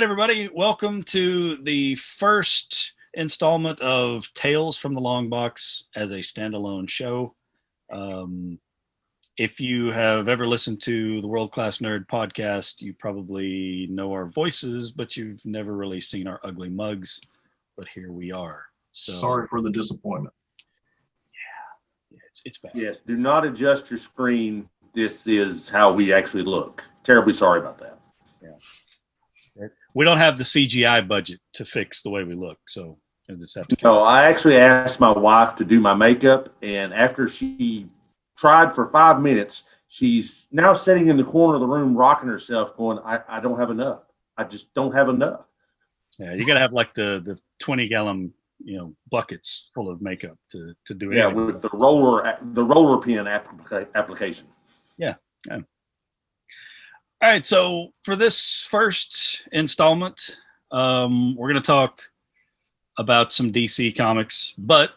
everybody. Welcome to the first installment of Tales from the Longbox as a standalone show. Um, if you have ever listened to the World Class Nerd podcast, you probably know our voices, but you've never really seen our ugly mugs. But here we are. So sorry for the disappointment. Yeah, it's bad. Yes, do not adjust your screen. This is how we actually look. Terribly sorry about that. Yeah. We don't have the CGI budget to fix the way we look, so I just have to. No, I actually asked my wife to do my makeup, and after she tried for 5 minutes, she's now sitting in the corner of the room, rocking herself, going, I don't have enough. I just don't have enough. Yeah, you got to have like the 20-gallon buckets full of makeup to do it. Yeah, with the roller pin application. Yeah. All right, so for this first installment, we're going to talk about some DC comics, but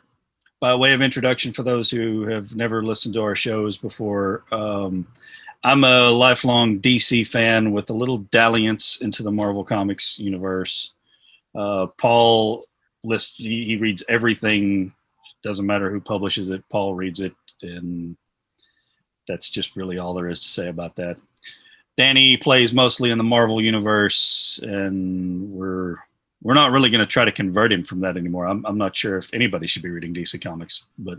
by way of introduction for those who have never listened to our shows before, I'm a lifelong DC fan with a little dalliance into the Marvel Comics universe. Paul he reads everything, doesn't matter who publishes it, Paul reads it, and that's just really all there is to say about that. Danny plays mostly in the Marvel universe, and we're not really going to try to convert him from that anymore. I'm not sure if anybody should be reading DC Comics, but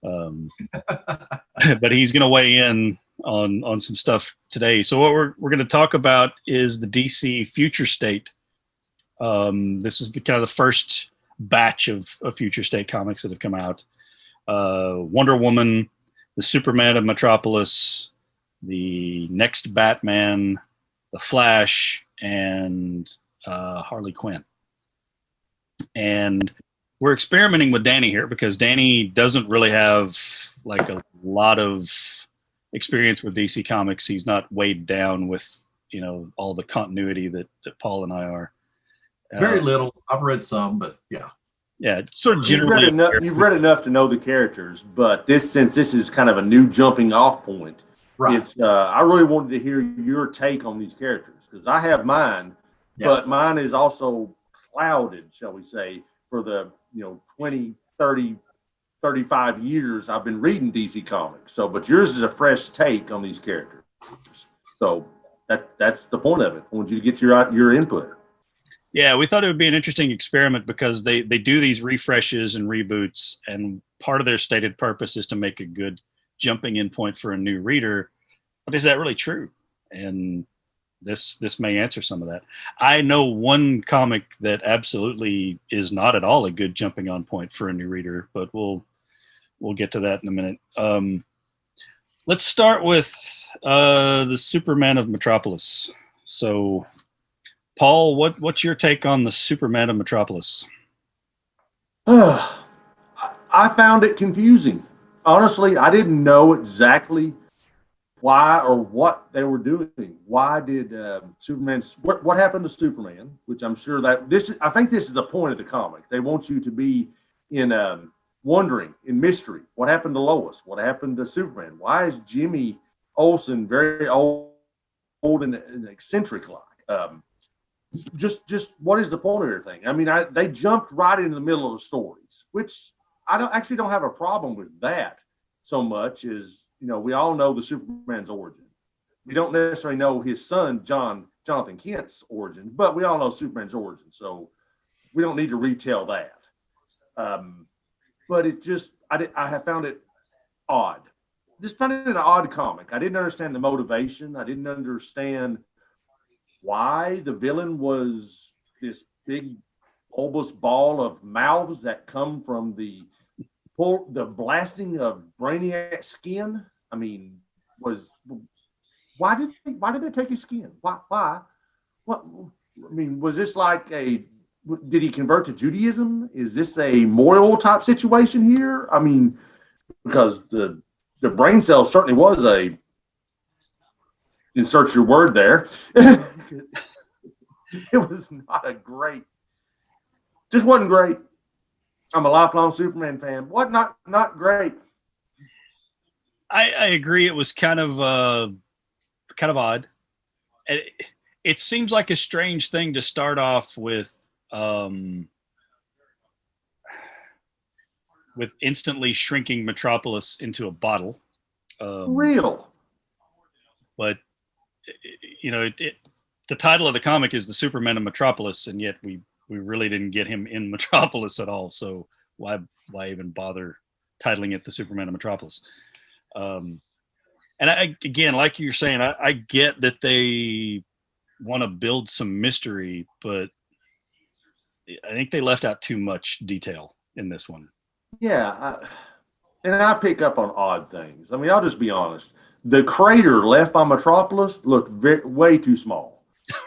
but he's going to weigh in on some stuff today. So what we're going to talk about is the DC Future State. This is the kind of the first batch of Future State comics that have come out. Wonder Woman, the Superman of Metropolis, the next Batman, the Flash, and Harley Quinn. And we're experimenting with Danny here because Danny doesn't really have like a lot of experience with DC Comics. He's not weighed down with all the continuity that Paul and I are. Very little. I've read some, but yeah. Yeah, sort of generally. You've read enough to know the characters, but since this is kind of a new jumping off point, right. I really wanted to hear your take on these characters because I have mine, but mine is also clouded, shall we say, for the 20, 30, 35 years I've been reading DC Comics. So, but yours is a fresh take on these characters. So that's the point of it. I want you to get your input. Yeah, we thought it would be an interesting experiment because they do these refreshes and reboots, and part of their stated purpose is to make a good jumping in point for a new reader. But is that really true? And this may answer some of that. I know one comic that absolutely is not at all a good jumping on point for a new reader, but we'll get to that in a minute. Let's start with the Superman of Metropolis. So, Paul, what's your take on the Superman of Metropolis? I found it confusing. Honestly, I didn't know exactly why or what they were doing. Why did Superman? What happened to Superman? Which I'm sure I think this is the point of the comic. They want you to be in wondering, in mystery. What happened to Lois? What happened to Superman? Why is Jimmy Olsen very old and eccentric like? Just what is the point of everything? I mean, they jumped right into the middle of the stories, which I don't have a problem with that so much as, we all know the Superman's origin. We don't necessarily know his son, Jonathan Kent's origin, but we all know Superman's origin. So we don't need to retell that. But it just, I have found it odd. Just found it an odd comic. I didn't understand the motivation. I didn't understand why the villain was this big bulbous ball of mouths that come from the blasting of Brainiac's skin. I mean, why did they take his skin? Why? What? I mean, was this like did he convert to Judaism? Is this a moral type situation here? I mean, because the brain cell certainly was insert your word there. It was not just wasn't great. I'm a lifelong Superman fan. What? Not great. I agree. It was kind of odd. it seems like a strange thing to start off with instantly shrinking Metropolis into a bottle. Real. But the title of the comic is The Superman of Metropolis, and yet we really didn't get him in Metropolis at all. So why even bother titling it The Superman of Metropolis? And again, like you're saying, I get that they want to build some mystery, but I think they left out too much detail in this one. Yeah, I pick up on odd things. I mean, I'll just be honest. The crater left by Metropolis looked way too small.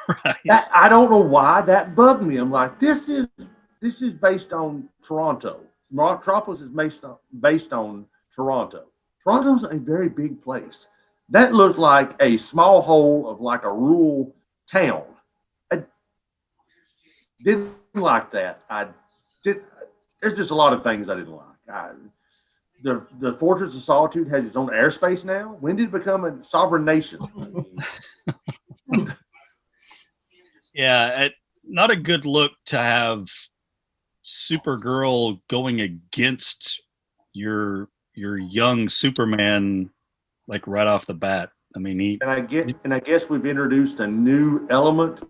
Right. I don't know why that bugged me. I'm like, this is based on Toronto. Metropolis is based on Toronto. Toronto's a very big place. That looked like a small hole of like a rural town. I didn't like that. There's just a lot of things I didn't like. The Fortress of Solitude has its own airspace now. When did it become a sovereign nation? Yeah, not a good look to have Supergirl going against your young Superman, like right off the bat. I mean, I guess we've introduced a new element.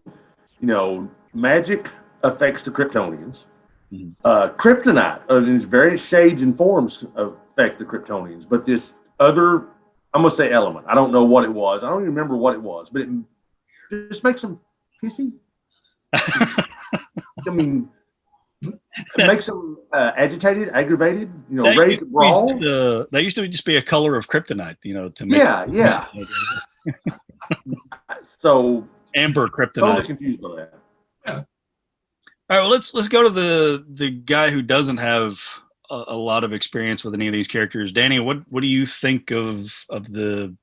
Magic affects the Kryptonians. Kryptonite in its various shades and forms affect the Kryptonians, but this other, I'm gonna say element. I don't know what it was. I don't even remember what it was, but it just makes them pissy. I mean, it makes them agitated, aggravated. Ready to brawl. That used to just be a color of kryptonite. To make yeah. So amber kryptonite. Totally confused by that. All right, well, let's go to the guy who doesn't have a lot of experience with any of these characters. Danny, what do you think of the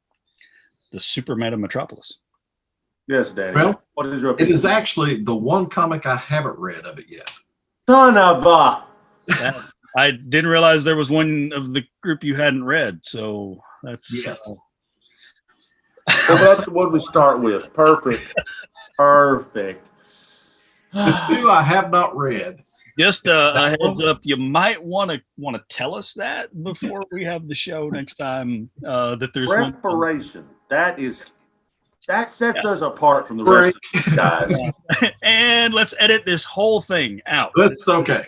Superman of Metropolis? Yes, Danny. Well, what is your opinion? It is actually the one comic I haven't read of it yet. Son of a. I didn't realize there was one of the group you hadn't read, so that's. Yes. Well, that's what we start with. Perfect. The two I have not read. Just a heads up, you might want to tell us that before we have the show next time. That there's preparation. That sets us apart from the rest of the guys. And let's edit this whole thing out. That's okay.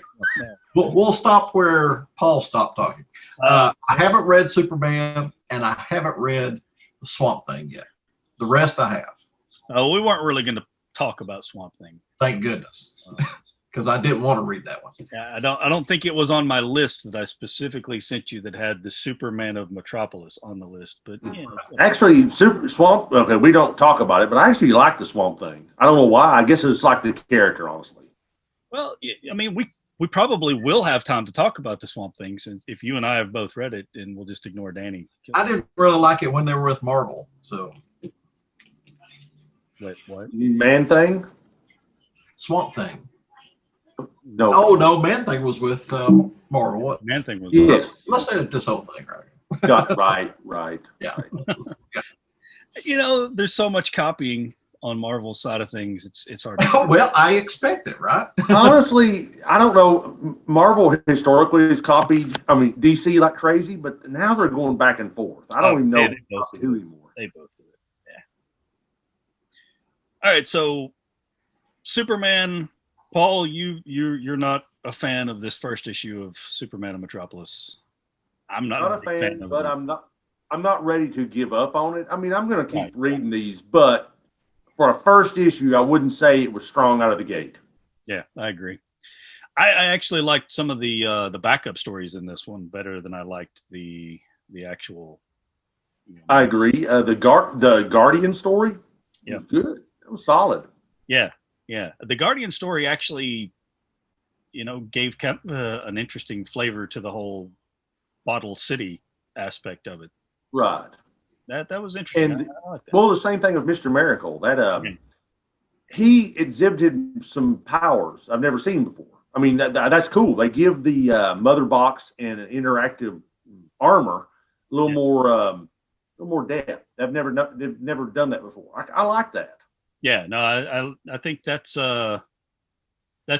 We'll stop where Paul stopped talking. I haven't read Superman, and I haven't read the Swamp Thing yet. The rest I have. We weren't really going to talk about Swamp Thing. Thank goodness, because I didn't want to read that one. Yeah, I don't think it was on my list that I specifically sent you that had the Superman of Metropolis on the list. But actually, Swamp. Okay, we don't talk about it, but I actually like the Swamp Thing. I don't know why. I guess it's like the character, honestly. Well, I mean, we probably will have time to talk about the Swamp Thing since if you and I have both read it, and we'll just ignore Danny. I didn't really like it when they were with Marvel. So, wait, what? Man Thing. Swamp Thing. No. Oh no, Man Thing was with Marvel. What? Man Thing was. Yes. Let's say this whole thing right. Right. Yeah. There's so much copying on Marvel's side of things. It's hard. Well, I expect it, right? Honestly, I don't know. Marvel historically has copied. DC like crazy, but now they're going back and forth. I don't even know who anymore. They both do it. Yeah. All right, so. Superman, Paul, you're not a fan of this first issue of Superman of Metropolis. I'm not a fan, but I'm not ready to give up on it. I mean, I'm going to keep reading these, but for a first issue, I wouldn't say it was strong out of the gate. Yeah, I agree. I actually liked some of the backup stories in this one better than I liked the actual. I agree. The Guardian story was good. It was solid. Yeah. Yeah, the Guardian story actually, gave an interesting flavor to the whole Bottle City aspect of it. Right. That was interesting. And I like that. Well, the same thing with Mr. Miracle. That he exhibited some powers I've never seen before. I mean, that's cool. They give the mother box and an interactive armor a little more depth. They've never done that before. I like that. Yeah, no, I think that's an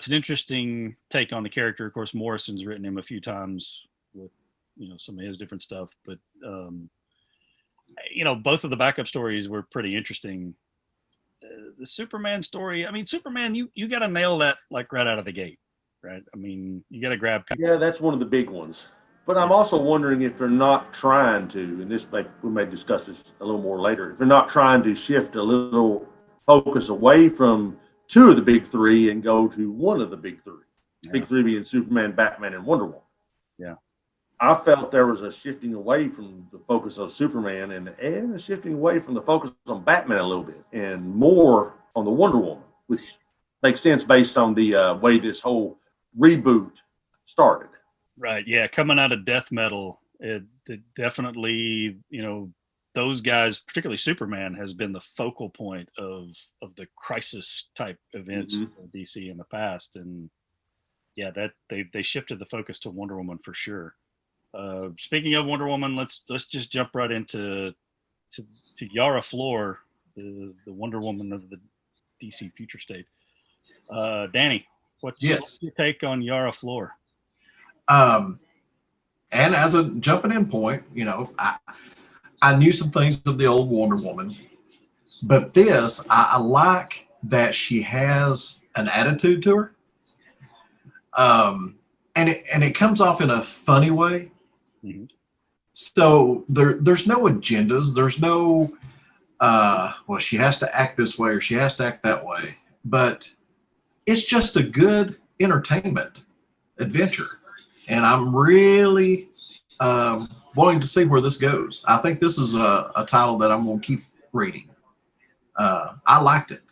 interesting take on the character. Of course, Morrison's written him a few times with some of his different stuff, but both of the backup stories were pretty interesting. The Superman story, I mean, Superman, you got to nail that like right out of the gate, right? I mean, you got to grab people. Yeah, that's one of the big ones. But I'm also wondering if they're not trying to, and we may discuss this a little more later, if they're not trying to shift a little focus away from two of the big three and go to one of the big three. Yeah. Big three being Superman, Batman, and Wonder Woman. Yeah. I felt there was a shifting away from the focus on Superman and a shifting away from the focus on Batman a little bit and more on the Wonder Woman, which makes sense based on the way this whole reboot started. Right. Yeah. Coming out of death metal, it definitely, those guys, particularly Superman, has been the focal point of the crisis type events for DC in the past. And yeah, that they shifted the focus to Wonder Woman for sure. Speaking of Wonder Woman, let's just jump right into Yara Flor, the Wonder Woman of the DC Future State. Danny, what's your take on Yara Flor? And as a jumping in point, I knew some things of the old Wonder Woman, but this, I like that she has an attitude to her. And it comes off in a funny way. Mm-hmm. So there's no agendas. There's no, she has to act this way or she has to act that way. But it's just a good entertainment adventure. And I'm really wanting to see where this goes. I think this is a title that I'm going to keep reading. I liked it.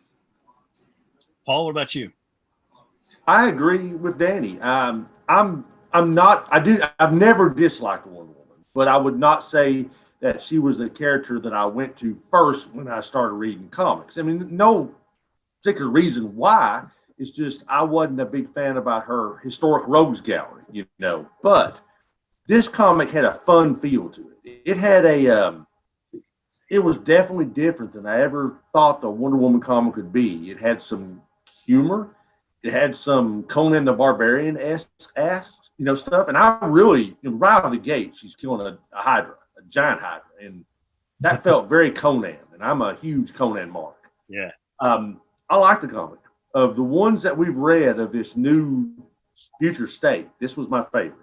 Paul, what about you? I agree with Danny. I've never disliked Wonder Woman, but I would not say that she was the character that I went to first when I started reading comics. I mean, no particular reason why. It's just I wasn't a big fan about her historic rogues gallery, But this comic had a fun feel to it. It had it was definitely different than I ever thought the Wonder Woman comic could be. It had some humor. It had some Conan the Barbarian-esque, stuff. And I really, right out of the gate, she's killing a Hydra, a giant Hydra. And that felt very Conan. And I'm a huge Conan mark. Yeah. I like the comic. Of the ones that we've read of this new future state, this was my favorite.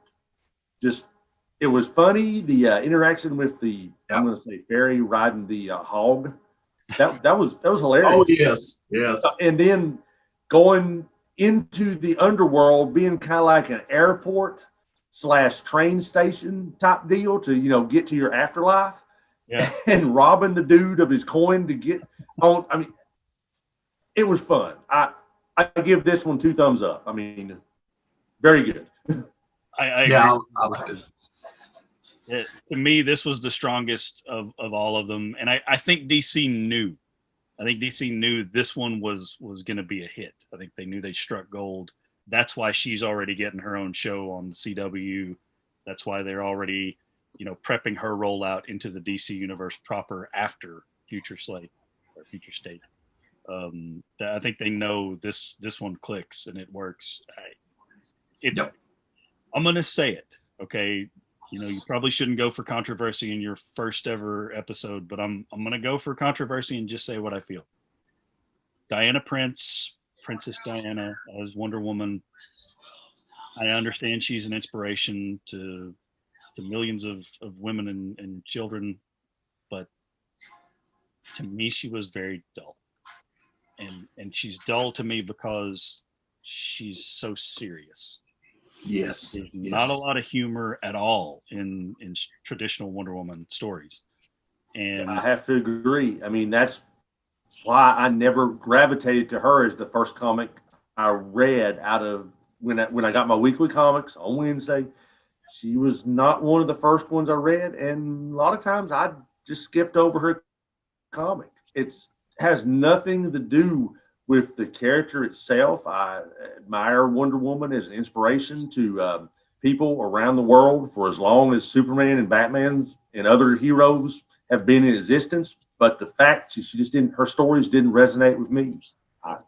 It was funny. The interaction with I'm going to say fairy riding the hog. That was hilarious. Oh, yes. And then going into the underworld, being kind of like an airport / train station type deal to, get to your afterlife, and robbing the dude of his coin to get on. I mean, it was fun. I give this one 2 thumbs up. I mean, very good. I agree. Yeah, I liked it. To me, this was the strongest of all of them. And I think DC knew. I think DC knew this one was going to be a hit. I think they knew they struck gold. That's why she's already getting her own show on the CW. That's why they're already, prepping her rollout into the DC universe proper after Future State. I think they know this one clicks and it works. I'm going to say it. Okay. You probably shouldn't go for controversy in your first ever episode, but I'm going to go for controversy and just say what I feel. Diana Prince, Princess Diana as Wonder Woman. I understand she's an inspiration to millions of women and children, but to me, she was very dull. And she's dull to me because she's so serious. Yes. There's not a lot of humor at all in traditional Wonder Woman stories. And I have to agree. I mean, that's why I never gravitated to her as the first comic I read out of when I got my weekly comics on Wednesday. She was not one of the first ones I read. And a lot of times I just skipped over her comic. It has nothing to do with the character itself. I admire Wonder Woman as an inspiration to people around the world for as long as Superman and Batman and other heroes have been in existence. but the fact she just didn't, her stories didn't resonate with me. I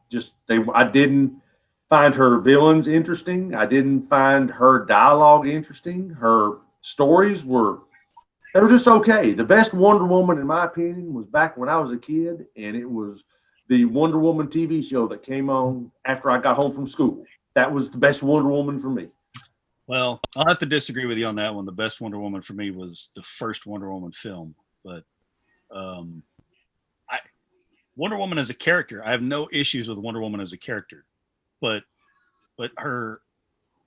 didn't find her villains interesting. I didn't find her dialogue interesting. Her stories they were just okay. The best Wonder Woman, in my opinion, was back when I was a kid, and it was the Wonder Woman TV show that came on after I got home from school. That was the best Wonder Woman for me. Well, I'll have to disagree with you on that one. The best Wonder Woman for me was the first Wonder Woman film, but Wonder Woman as a character, I have no issues with Wonder Woman as a character, but her,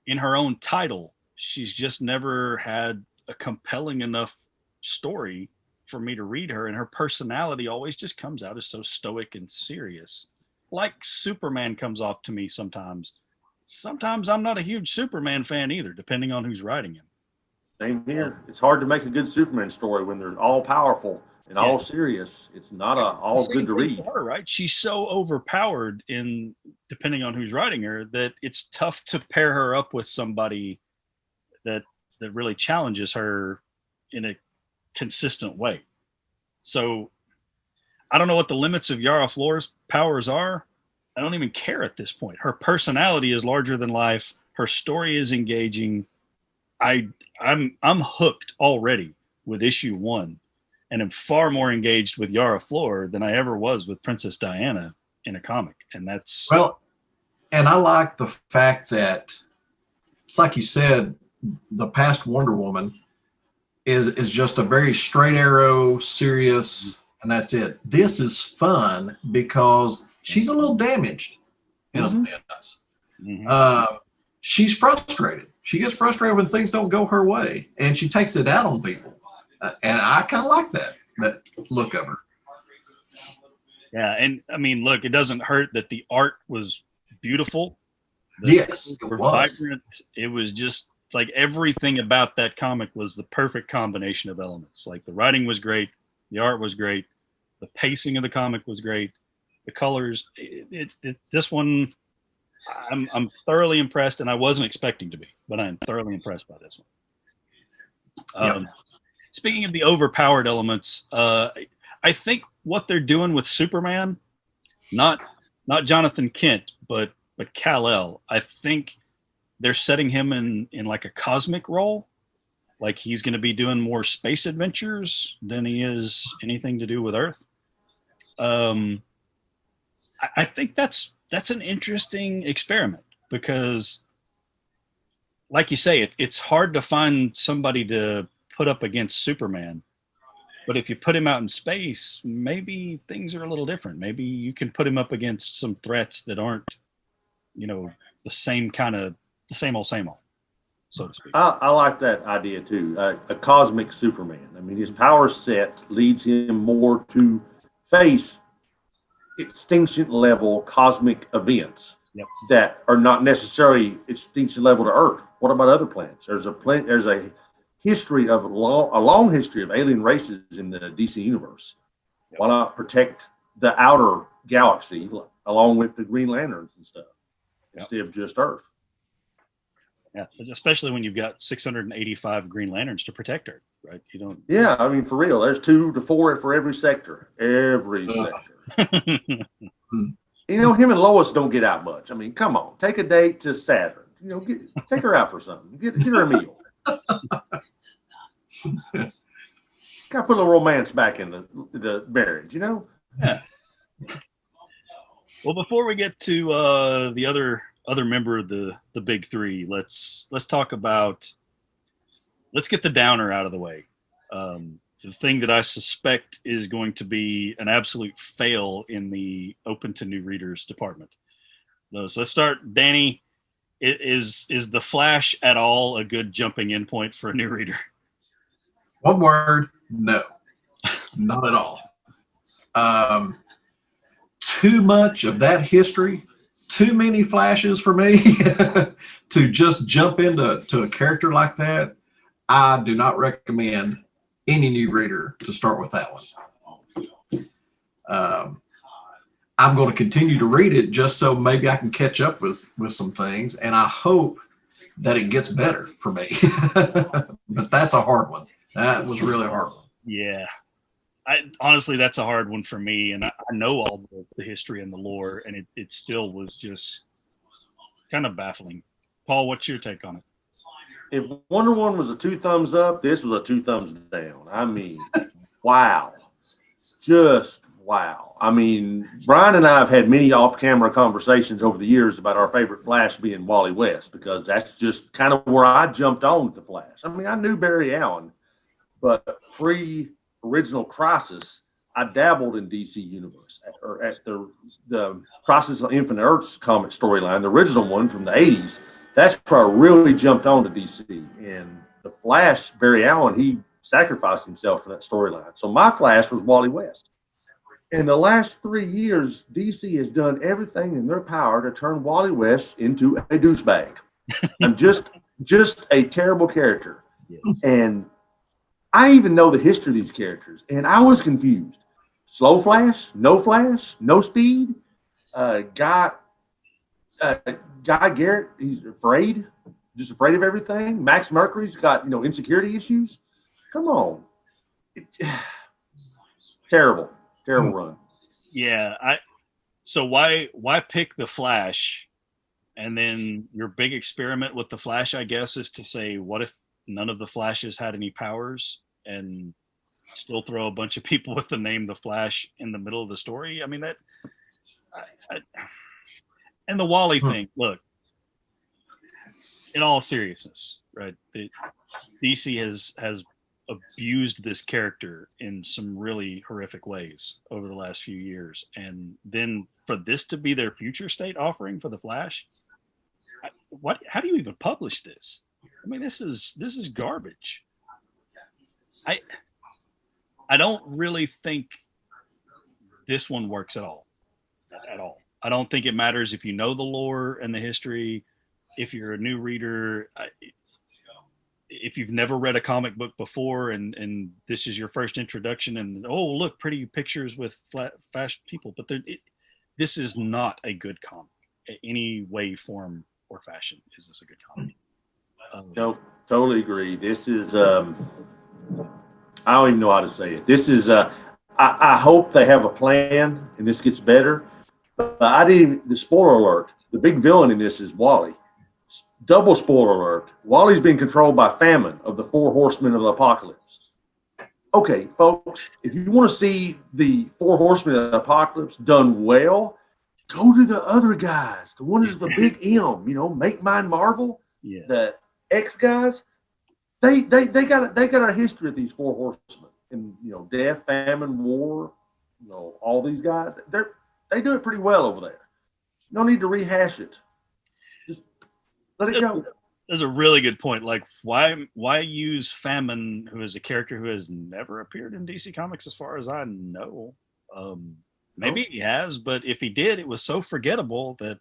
in her own title, she's just never had a compelling enough story for me to read her, and her personality always just comes out as so stoic and serious. Like Superman comes off to me sometimes. Sometimes I'm not a huge Superman fan either, depending on who's writing him. Same here. It's hard to make a good Superman story when they're all powerful and all serious. It's not all good to read. Her, right? She's so overpowered in, depending on who's writing her, that it's tough to pair her up with somebody that really challenges her in a consistent way. So I don't know what the limits of Yara Flor's powers are. I don't even care at this point. Her personality is larger than life. Her story is engaging. I'm hooked already with issue 1, and am far more engaged with Yara Flor than I ever was with Princess Diana in a comic. And that's and I like the fact that it's like you said, the past Wonder Woman is just a very straight arrow, serious, and that's it. This is fun because she's a little damaged in a sense. She's frustrated. She gets frustrated when things don't go her way, and she takes it out on people. And I kind of like that look of her. Yeah, and I mean, look, it doesn't hurt that the art was beautiful. Yes, it was vibrant. It was just like everything about that comic was the perfect combination of elements. Like the writing was great, the art was great, the pacing of the comic was great, the colors. This one, I'm thoroughly impressed, and I wasn't expecting to be, but I'm thoroughly impressed by this one. Speaking of the overpowered elements, I think what they're doing with Superman, not Jonathan Kent, but Kal-El, I think they're setting him in like a cosmic role. Like he's going to be doing more space adventures than he is anything to do with Earth. I think that's an interesting experiment because, like you say, it's hard to find somebody to put up against Superman. But if you put him out in space, maybe things are a little different. Maybe you can put him up against some threats that aren't, the same old, so to speak. I like that idea too. A cosmic Superman. I mean, his power set leads him more to face extinction level cosmic events that are not necessarily extinction level to Earth. What about other planets? There's a history of a long history of alien races in the DC universe. Why not protect the outer galaxy along with the Green Lanterns and stuff instead of just Earth? Yeah, especially when you've got 685 Green Lanterns to protect Earth, right? You don't. Yeah, I mean, for real, there's 2 to 4 for every sector. Every sector. Him and Lois don't get out much. I mean, come on, take a date to Saturn. Take her out for something. Get her a meal. Got to put a little romance back in the marriage, Yeah. Well, before we get to the other member of the big three, let's talk about. Let's get the downer out of the way. The thing that I suspect is going to be an absolute fail in the open to new readers department. So let's start, Danny. Is the Flash at all a good jumping in point for a new reader? One word, no. Not at all. Too much of that history, too many Flashes for me to just jump into a character like that. I do not recommend any new reader to start with that one. I'm going to continue to read it just so maybe I can catch up with some things, and I hope that it gets better for me. But that's a hard one. That was really a hard one. Yeah. Honestly, that's a hard one for me, and I know all the history and the lore, and it still was just kind of baffling. Paul, what's your take on it? If Wonder Woman was a 2 thumbs up, this was a 2 thumbs down. I mean, wow. Just wow. I mean, Brian and I have had many off-camera conversations over the years about our favorite Flash being Wally West, because that's just kind of where I jumped on with the Flash. I mean, I knew Barry Allen, but pre-original Crisis, I dabbled in DC Universe or at the Crisis on Infinite Earths comic storyline, the original one from the 80s. That's where I really jumped on to DC. And the Flash, Barry Allen, he sacrificed himself for that storyline. So my Flash was Wally West. In the last 3 years, DC has done everything in their power to turn Wally West into a douchebag. I'm just a terrible character. Yes. And I even know the history of these characters, and I was confused. Slow Flash, no speed. Guy Garrett, he's afraid, just afraid of everything. Max Mercury's got insecurity issues. Come on, terrible run. Yeah, so why pick the Flash, and then your big experiment with the Flash, I guess, is to say, what if none of the Flashes had any powers, and still throw a bunch of people with the name the Flash in the middle of the story? I mean, and the Wally thing, look, in all seriousness, right? DC has abused this character in some really horrific ways over the last few years, and then for this to be their future state offering for the Flash, how do you even publish this? I mean, this is garbage. I don't really think this one works at all. I don't think it matters if you know the lore and the history. If you're a new reader, if you've never read a comic book before, and this is your first introduction, and look, pretty pictures with flash people, but this is not a good comic. Any way, form, or fashion is this a good comic? No, totally agree. This is I don't even know how to say it. This is I hope they have a plan and this gets better. But the spoiler alert, the big villain in this is Wally. Double spoiler alert. Wally's being controlled by Famine of the 4 Horsemen of the Apocalypse. Okay, folks, if you want to see the 4 Horsemen of the Apocalypse done well, go to the other guys. The ones with the big M, Make Mine Marvel. Yes. The X guys. They got a history of these 4 Horsemen, and death, famine, war, all these guys. They do it pretty well over there. No need to rehash it. Just let it go. That's a really good point. Like, why use Famine, who is a character who has never appeared in DC Comics as far as I know? Maybe he has, but if he did, it was so forgettable that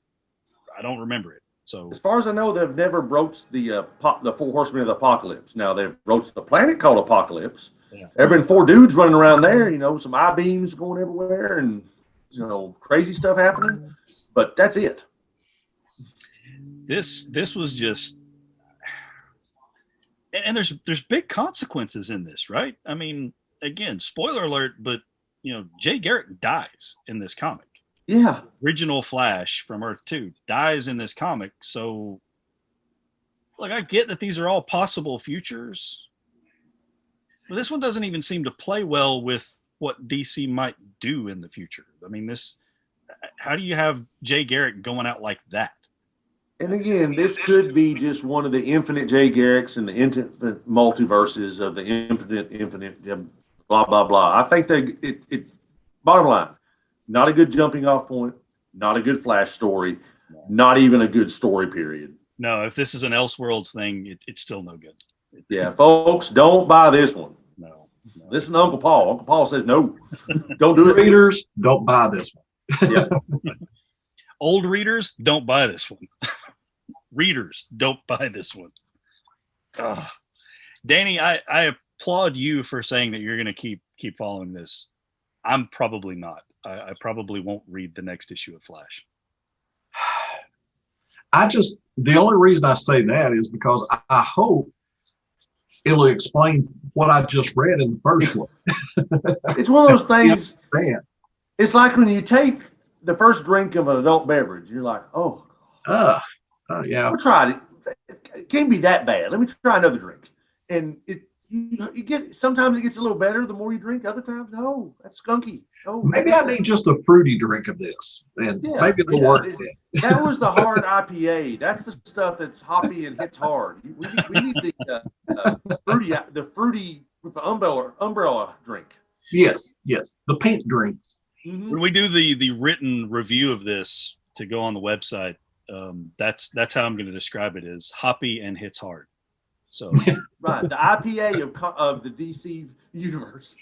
I don't remember it. So, as far as I know, they've never broached the 4 Horsemen of the Apocalypse. Now, they've broached the planet called Apocalypse. Yeah. There have been 4 dudes running around there, some I-beams going everywhere, and crazy stuff happening. But that's it. This was just, and there's big consequences in this, right? I mean, again, spoiler alert, but Jay Garrick dies in this comic. Yeah. Original Flash from Earth 2 dies in this comic. So, look, I get that these are all possible futures, but this one doesn't even seem to play well with what DC might do in the future. I mean, how do you have Jay Garrick going out like that? And again, this could be just one of the infinite Jay Garricks and the infinite multiverses of the infinite, blah, blah, blah. I think bottom line, not a good jumping off point, not a good Flash story, not even a good story period. No, if this is an Elseworlds thing, it's still no good. Yeah, folks, don't buy this one. No. Listen to Uncle Paul. Uncle Paul says no. Don't do it. Readers, don't buy this one. Yeah. Old readers, don't buy this one. Readers, don't buy this one. Danny, I applaud you for saying that you're going to keep following this. I'm probably not. I probably won't read the next issue of Flash. The only reason I say that is because I hope it'll explain what I just read in the first one. It's one of those things. Man. It's like when you take the first drink of an adult beverage, you're like, oh, Yeah. I tried it. It can't be that bad. Let me try another drink. And you get, sometimes it gets a little better the more you drink. Other times, no, that's skunky. Oh, Maybe I need just a fruity drink of this, and maybe it'll work. That was the hard IPA. That's the stuff that's hoppy and hits hard. We need the fruity with the umbrella drink. Yes, the pink drinks. When we do the written review of this to go on the website, that's how I'm going to describe it: is hoppy and hits hard. So right, the IPA of the DC universe.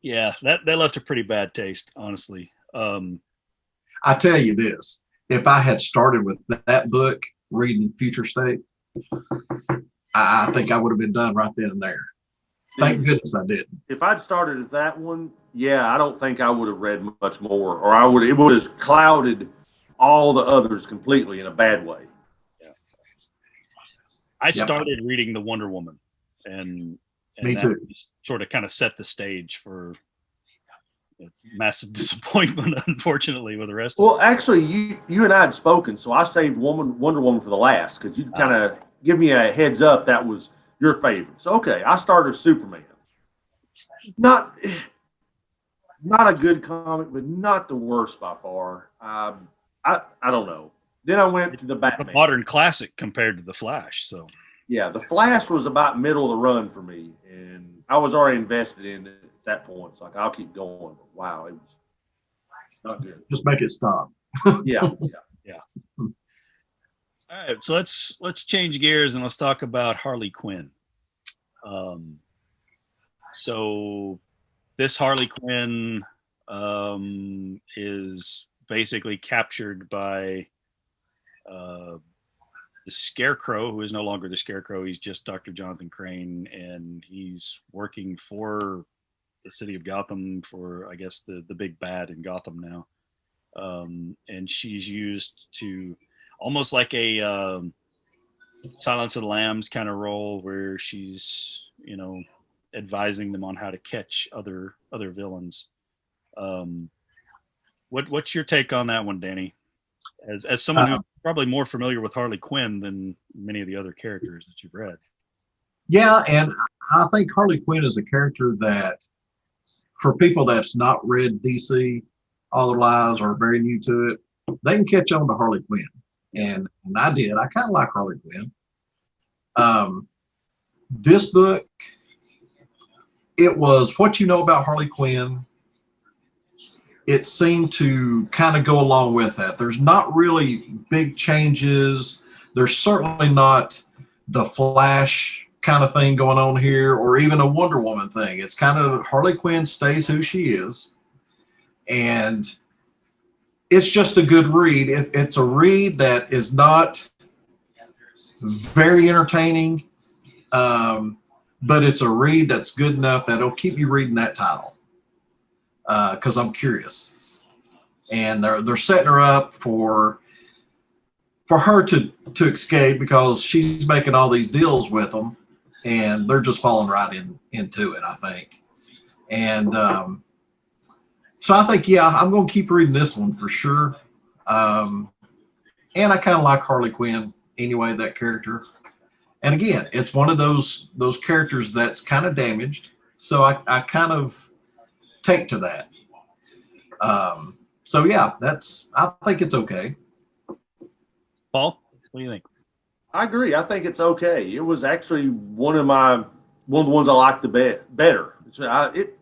Yeah, that left a pretty bad taste, honestly. I tell you this: if I had started with that book, reading Future State, I think I would have been done right then and there. Thank goodness I didn't. If I'd started at that one, yeah, I don't think I would have read much more, or it would have clouded all the others completely in a bad way. Yeah. I started reading the Wonder Woman, and me too. Sort of kind of set the stage for massive disappointment, unfortunately, with the rest. Well, actually, you and I had spoken, so I saved Wonder Woman for the last because you kind of give me a heads up that was your favorite. So okay, I started with Superman. Not a good comic, but not the worst by far. I don't know. Then I went to the Batman. A modern classic compared to the Flash. So yeah, the Flash was about middle of the run for me, and I was already invested in it at that point. It's like I'll keep going. But wow, it was not good. Just make it stop. Yeah. All right, so let's change gears and let's talk about Harley Quinn. So this Harley Quinn is basically captured by the Scarecrow, who is no longer the Scarecrow. He's just Dr. Jonathan Crane, and he's working for the city of Gotham for, I guess, the big bad in Gotham now. And she's used to almost like a Silence of the Lambs kind of role, where she's, advising them on how to catch other villains. What's your take on that one, Danny? As someone who's probably more familiar with Harley Quinn than many of the other characters that you've read. Yeah, and I think Harley Quinn is a character that, for people that's not read DC all their lives or very new to it, they can catch on to Harley Quinn. And I did. I kind of like Harley Quinn. This book, it was What You Know About Harley Quinn. It seemed to kind of go along with that. There's not really big changes. There's certainly not the Flash kind of thing going on here, or even a Wonder Woman thing. It's kind of Harley Quinn stays who she is. And it's just a good read. It's a read that is not very entertaining, but it's a read that's good enough that it'll keep you reading that title. Because I'm curious, and they're setting her up for her to escape, because she's making all these deals with them, and they're just falling right into it, I think. And so I think, yeah, I'm going to keep reading this one for sure. And I kind of like Harley Quinn anyway, that character. And again, it's one of those characters that's kind of damaged, so I kind of take to that. So yeah, I think it's okay. Paul, what do you think? I agree. I think it's okay. It was actually one of the ones I liked the better.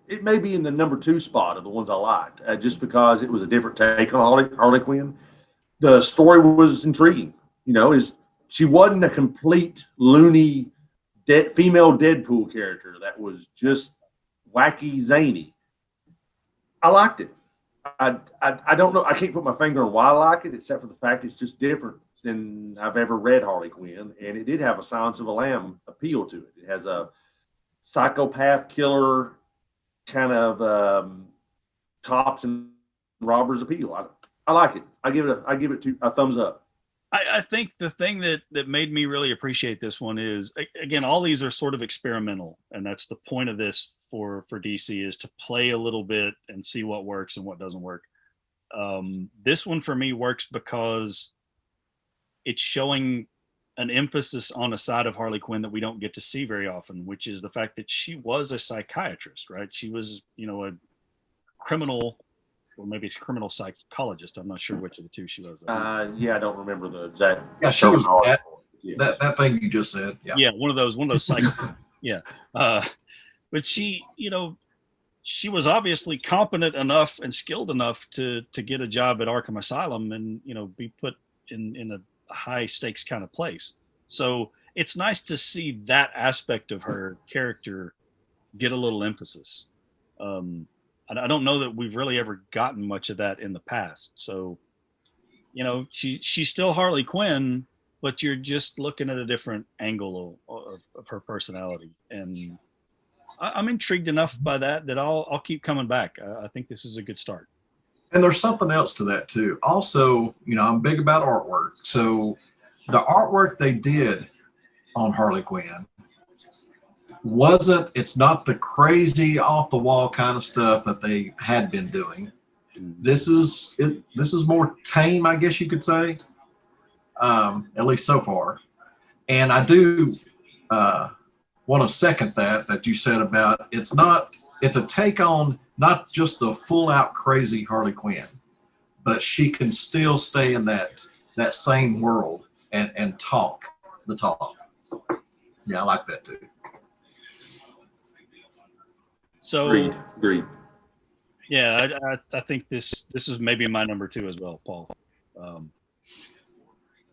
It may be in the number 2 spot of the ones I liked, just because it was a different take on Harley Quinn. The story was intriguing. She wasn't a complete loony female Deadpool character that was just wacky, zany. I liked it. I don't know. I can't put my finger on why I like it, except for the fact it's just different than I've ever read Harley Quinn. And it did have a Silence of a Lamb appeal to it. It has a psychopath killer kind of cops and robbers appeal. I like it. I give it a thumbs up. I think the thing that made me really appreciate this one is, again, all these are sort of experimental, and that's the point of this for DC, is to play a little bit and see what works and what doesn't work. This one for me works because it's showing an emphasis on a side of Harley Quinn that we don't get to see very often, which is the fact that she was a psychiatrist, right? She was, a criminal, or maybe it's criminal psychologist. I'm not sure which of the two she was. Yeah, I don't remember the exact. Yeah, she was terminology. that thing you just said. Yeah, Yeah, one of those psychopaths. Yeah, but she, she was obviously competent enough and skilled enough to get a job at Arkham Asylum and be put in a high stakes kind of place. So it's nice to see that aspect of her character get a little emphasis. I don't know that we've really ever gotten much of that in the past. So, she's still Harley Quinn, but you're just looking at a different angle of her personality. And I'm intrigued enough by that I'll keep coming back. I think this is a good start. and there's something else to that too. Also, I'm big about artwork. So the artwork they did on Harley Quinn it's not the crazy off the wall kind of stuff that they had been doing. This is more tame, I guess you could say, at least so far. And I do want to second that you said about it's a take on not just the full out crazy Harley Quinn, but she can still stay in that same world and talk the talk. Yeah, I like that too. So Agreed. yeah, I think this is maybe my number 2 as well, Paul.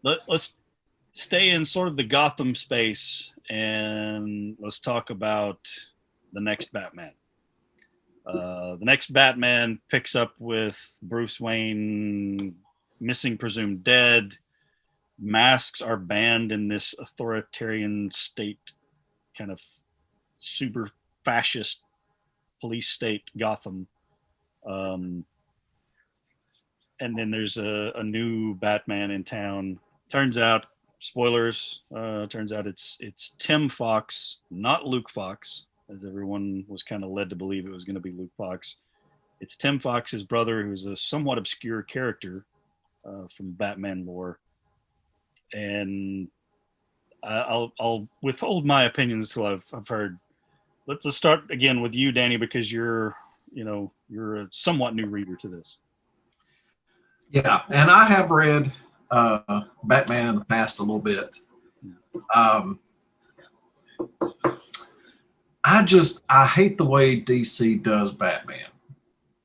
Let's stay in sort of the Gotham space and let's talk about the next Batman. The next Batman picks up with Bruce Wayne missing, presumed dead. Masks are banned in this authoritarian state, kind of super fascist police state, Gotham. And then there's a new Batman in town. Turns out, spoilers, turns out it's Tim Fox, not Luke Fox, as everyone was kind of led to believe it was going to be Luke Fox. It's Tim Fox's brother, who's a somewhat obscure character from Batman lore. And I'll withhold my opinions until I've heard. Let's start again with you, Danny, because you're a somewhat new reader to this. Yeah, and I have read Batman in the past a little bit. I hate the way DC does Batman.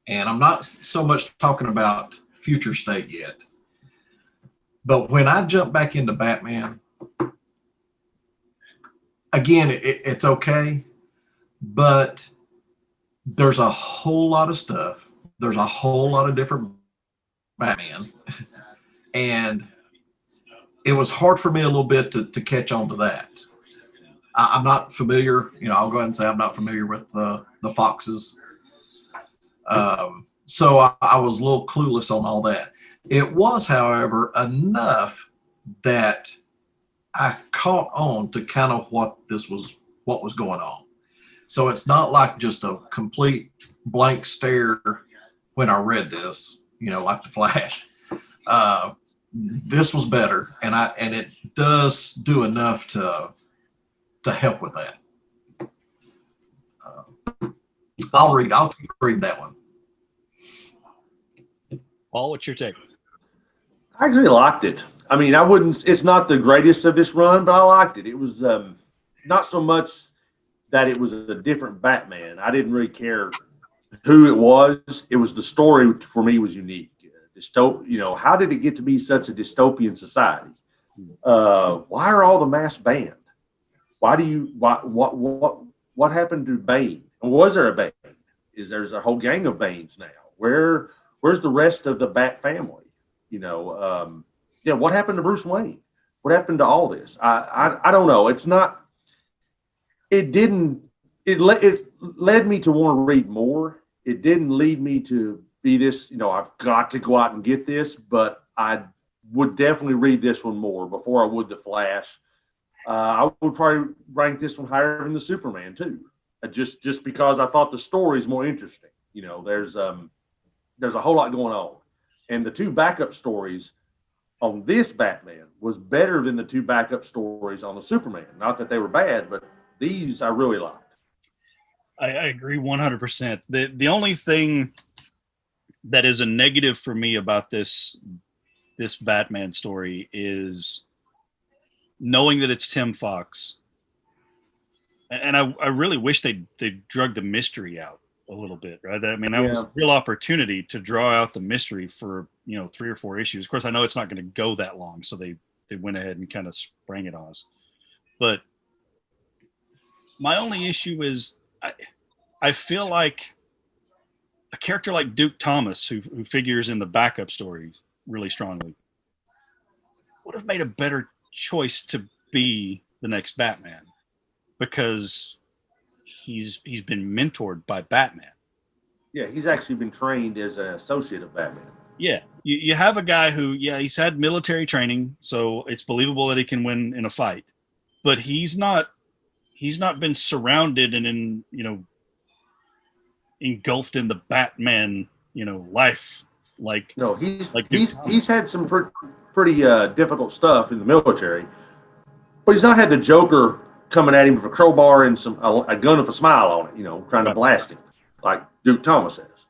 And I'm not so much talking about future state yet. But when I jump back into Batman, again, it's okay, but there's a whole lot of stuff. There's a whole lot of different Batman. And it was hard for me a little bit to catch on to that. I'm not familiar, I'll go ahead and say I'm not familiar with the Foxes. So I was a little clueless on all that. It was, however, enough that I caught on to kind of what was going on. So it's not like just a complete blank stare when I read this, like the Flash. This was better, and it does do enough to help with that. I'll keep reading that one. Paul, what's your take? I actually liked it. I mean, it's not the greatest of this run, but I liked it. It was not so much that it was a different Batman. I didn't really care who it was. It was the story for me was unique. How did it get to be such a dystopian society? Why are all the masks banned? What happened to Bane? Was there a Bane? There's a whole gang of Banes now? Where's the rest of the Bat family? What happened to Bruce Wayne? What happened to all this? I don't know. It led me to want to read more. It didn't lead me to be this, I've got to go out and get this, but I would definitely read this one more before I would the Flash. I would probably rank this one higher than the Superman too, just because I thought the story is more interesting. You know, there's a whole lot going on, and the two backup stories on this Batman was better than the two backup stories on the Superman. Not that they were bad, but these I really liked. I agree 100%. The only thing that is a negative for me about this Batman story is knowing that it's Tim Fox, and I really wish they drug the mystery out a little bit, right? I mean, that was a real opportunity to draw out the mystery for 3 or 4 issues. Of course, I know it's not going to go that long, so they went ahead and kind of sprang it on us. But my only issue is I feel like a character like Duke Thomas, who figures in the backup stories really strongly, would have made a better choice to be the next Batman, because he's been mentored by Batman. Yeah, he's actually been trained as an associate of Batman. Yeah, you have a guy who, he's had military training, so it's believable that he can win in a fight, but he's not been surrounded and engulfed in the Batman life like. No, like he's had some pretty difficult stuff in the military, but he's not had the Joker coming at him with a crowbar and a gun with a smile on it, trying to blast him like Duke Thomas has.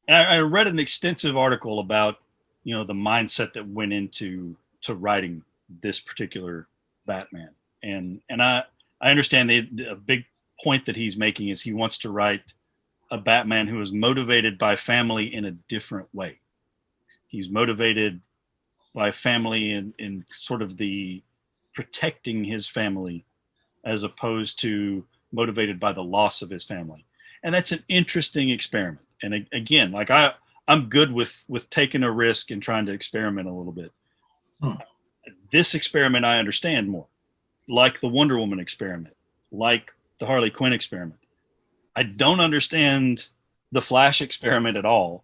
I read an extensive article about the mindset that went into writing this particular Batman, and I understand a big point that he's making is he wants to write a Batman who is motivated by family in a different way. He's motivated by family in sort of the protecting his family, as opposed to motivated by the loss of his family. And that's an interesting experiment. And again, like I'm good with taking a risk and trying to experiment a little bit. This experiment I understand more, like the Wonder Woman experiment, like the Harley Quinn experiment. I don't understand the Flash experiment at all.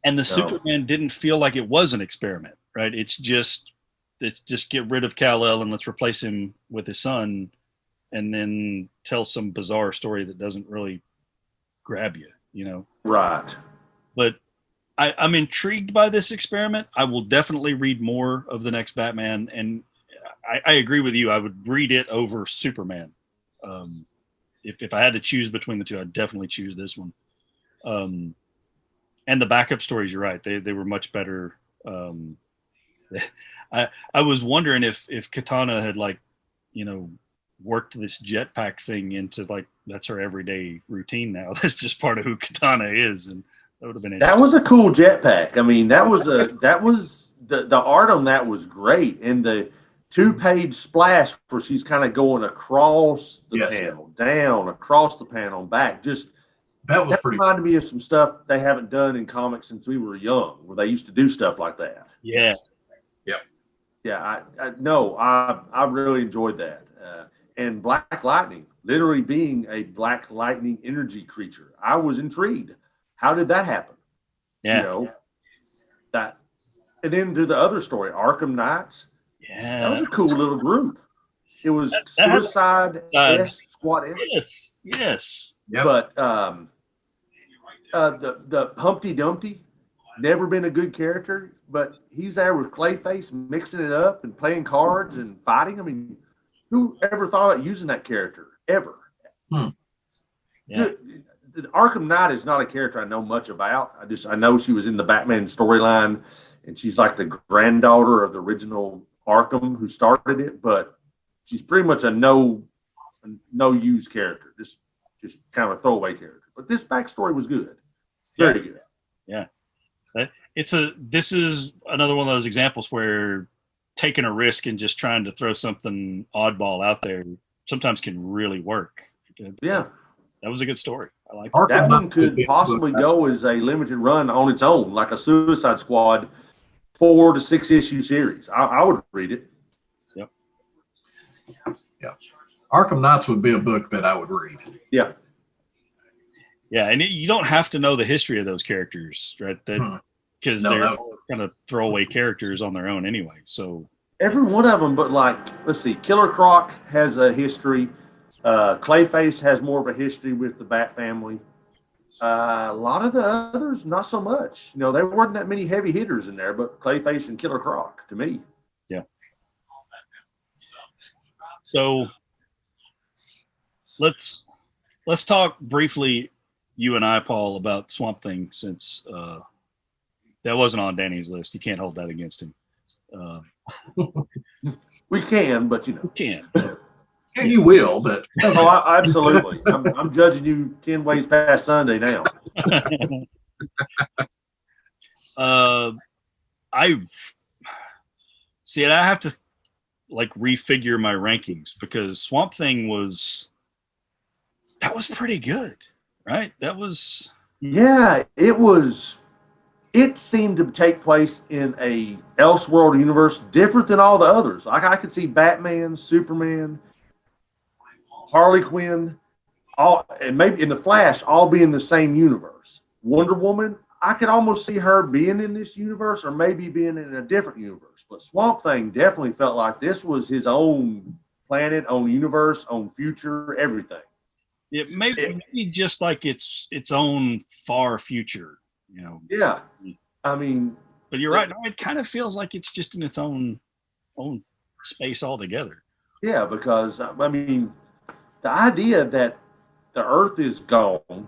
And the Superman didn't feel like it was an experiment, right? It's just get rid of Kal-El and let's replace him with his son, and then tell some bizarre story that doesn't really grab you, Right. But I'm intrigued by this experiment. I will definitely read more of the next Batman, and I agree with you. I would read it over Superman. If I had to choose between the two, I'd definitely choose this one. And the backup stories, you're right. They were much better. I was wondering if Katana had worked this jetpack thing into that's her everyday routine now. That's just part of who Katana is, and that would have been interesting. That was a cool jetpack. I mean, that was the art on that was great, and the 2-page splash where she's kind of going across the panel, down across the panel, back. That reminded me of some stuff they haven't done in comics since we were young, where they used to do stuff like that. Yeah. Yep. Yeah. I really enjoyed that. And Black Lightning, literally being a Black Lightning energy creature, I was intrigued. How did that happen? Yeah. That, and then to the other story, Arkham Knights. Yeah, that was a cool little group. It was Suicide Squad. Yes. Yep. But the Humpty Dumpty, never been a good character, but he's there with Clayface mixing it up and playing cards and fighting. I mean, who ever thought about using that character ever? Yeah. The Arkham Knight is not a character I know much about. I know she was in the Batman storyline, and she's like the granddaughter of the original Arkham who started it, but she's pretty much a no use character, just kind of a throwaway character. But this backstory was good, very good. Yeah, this is another one of those examples where taking a risk and just trying to throw something oddball out there sometimes can really work. Yeah, that was a good story. I like that one could possibly go as a limited run on its own, like a Suicide Squad 4 to 6 issue series. I would read it. Yep. Yeah. Arkham Knights would be a book that I would read. Yeah. Yeah, and you don't have to know the history of those characters, right? Because kind of throwaway characters on their own anyway. So every one of them, but like, let's see, Killer Croc has a history. Clayface has more of a history with the Bat family. A lot of the others, not so much. You know, there weren't that many heavy hitters in there, but Clayface and Killer Croc to me. Yeah. So let's talk briefly, you and I, Paul, about Swamp Thing, since that wasn't on Danny's list. You can't hold that against him. We can, but you know, You can. And you will, but absolutely. I'm judging you 10 ways past Sunday now. I see it. I have to like refigure my rankings because Swamp Thing was pretty good, right? That was it was. It seemed to take place in a Elseworld universe different than all the others. Like I could see Batman, Superman, Harley Quinn, and maybe in the Flash, all be in the same universe. Wonder Woman, I could almost see her being in this universe or maybe being in a different universe. But Swamp Thing definitely felt like this was his own planet, own universe, own future, everything. it maybe just like its own far future, you know. Yeah, I mean, but you're right. It kind of feels like it's just in its own space altogether. Yeah, because I mean, the idea that the Earth is gone,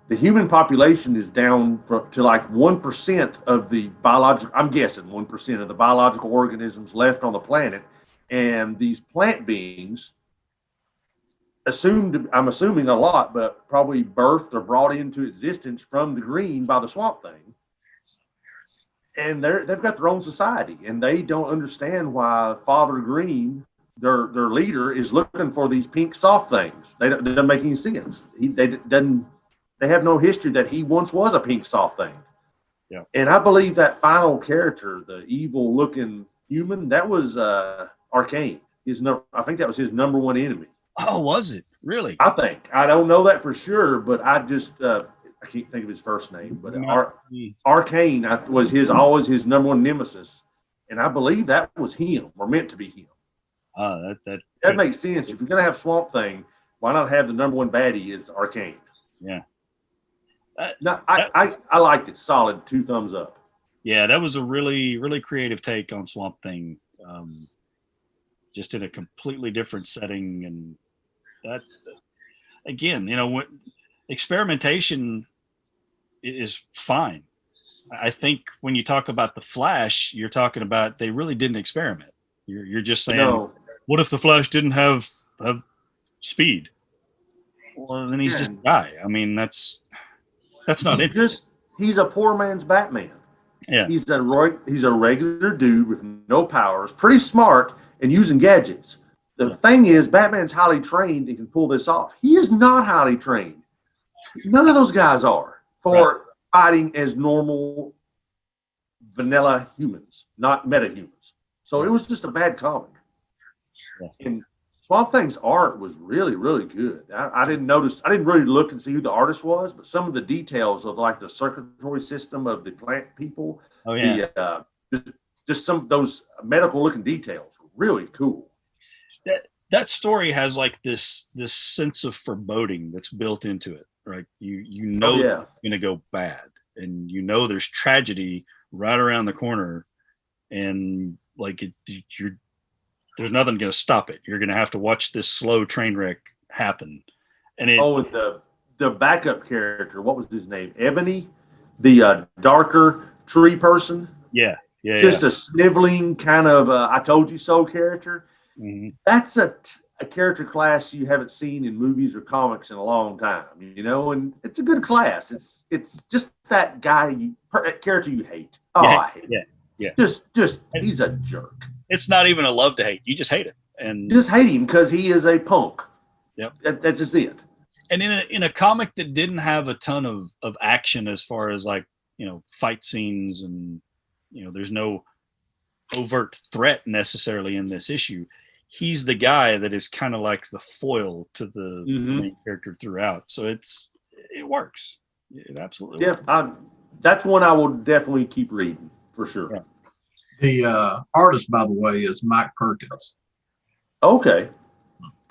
the human population is down to like 1% of the biological. I'm guessing 1% of the biological organisms left on the planet, and these plant beings I'm assuming a lot, but probably birthed or brought into existence from the green by the Swamp Thing. And they've got their own society, and they don't understand why Father Green, their leader, is looking for these pink soft things. They doesn't make any sense. They have no history that he once was a pink soft thing. Yeah. And I believe that final character, the evil looking human, that was Arcane. I think that was his number one enemy. Oh, was it really? I think. I don't know that for sure, but I just I can't think of his first name. But Arcane was always his number one nemesis, and I believe that was him or meant to be him. That makes sense. If you're gonna have Swamp Thing, why not have the number one baddie is Arcane? Yeah. I liked it. Solid 2 thumbs up. Yeah, that was a really, really creative take on Swamp Thing. Just in a completely different setting, and that again, you know, experimentation is fine. I think when you talk about the Flash, you're talking about they really didn't experiment. You're just saying, no. What if the Flash didn't have speed? Well, then he's just a guy. I mean, that's not interesting. He's a poor man's Batman. Yeah, he's a regular dude with no powers, pretty smart, and using gadgets. The thing is, Batman's highly trained and can pull this off. He is not highly trained. None of those guys are for fighting as normal, vanilla humans, not meta-humans. So it was just a bad comic. Yeah. And Swamp Thing's art was really, really good. I didn't really look and see who the artist was, but some of the details of like the circulatory system of the plant people, just some of those medical looking details were really cool. That story has like this sense of foreboding that's built into it, right? You know it's going to go bad, and you know there's tragedy right around the corner, and like there's nothing going to stop it. You're going to have to watch this slow train wreck happen. And the backup character, what was his name? Ebony, the darker tree person. Yeah. Just a sniveling kind of I told you so character. Mm-hmm. That's a character class you haven't seen in movies or comics in a long time, you know, and it's a good class. It's just that guy, character you hate. Oh, I hate him. Yeah. Just he's a jerk. It's not even a love to hate. You just hate it. And you just hate him because he is a punk. Yep. That's just it. And in a comic that didn't have a ton of action as far as like, you know, fight scenes and, you know, there's no overt threat necessarily in this issue. He's the guy that is kind of like the foil to the main character throughout. So it works. It absolutely works. That's one I will definitely keep reading. for sure. Yeah. The artist, by the way, is Mike Perkins. Okay.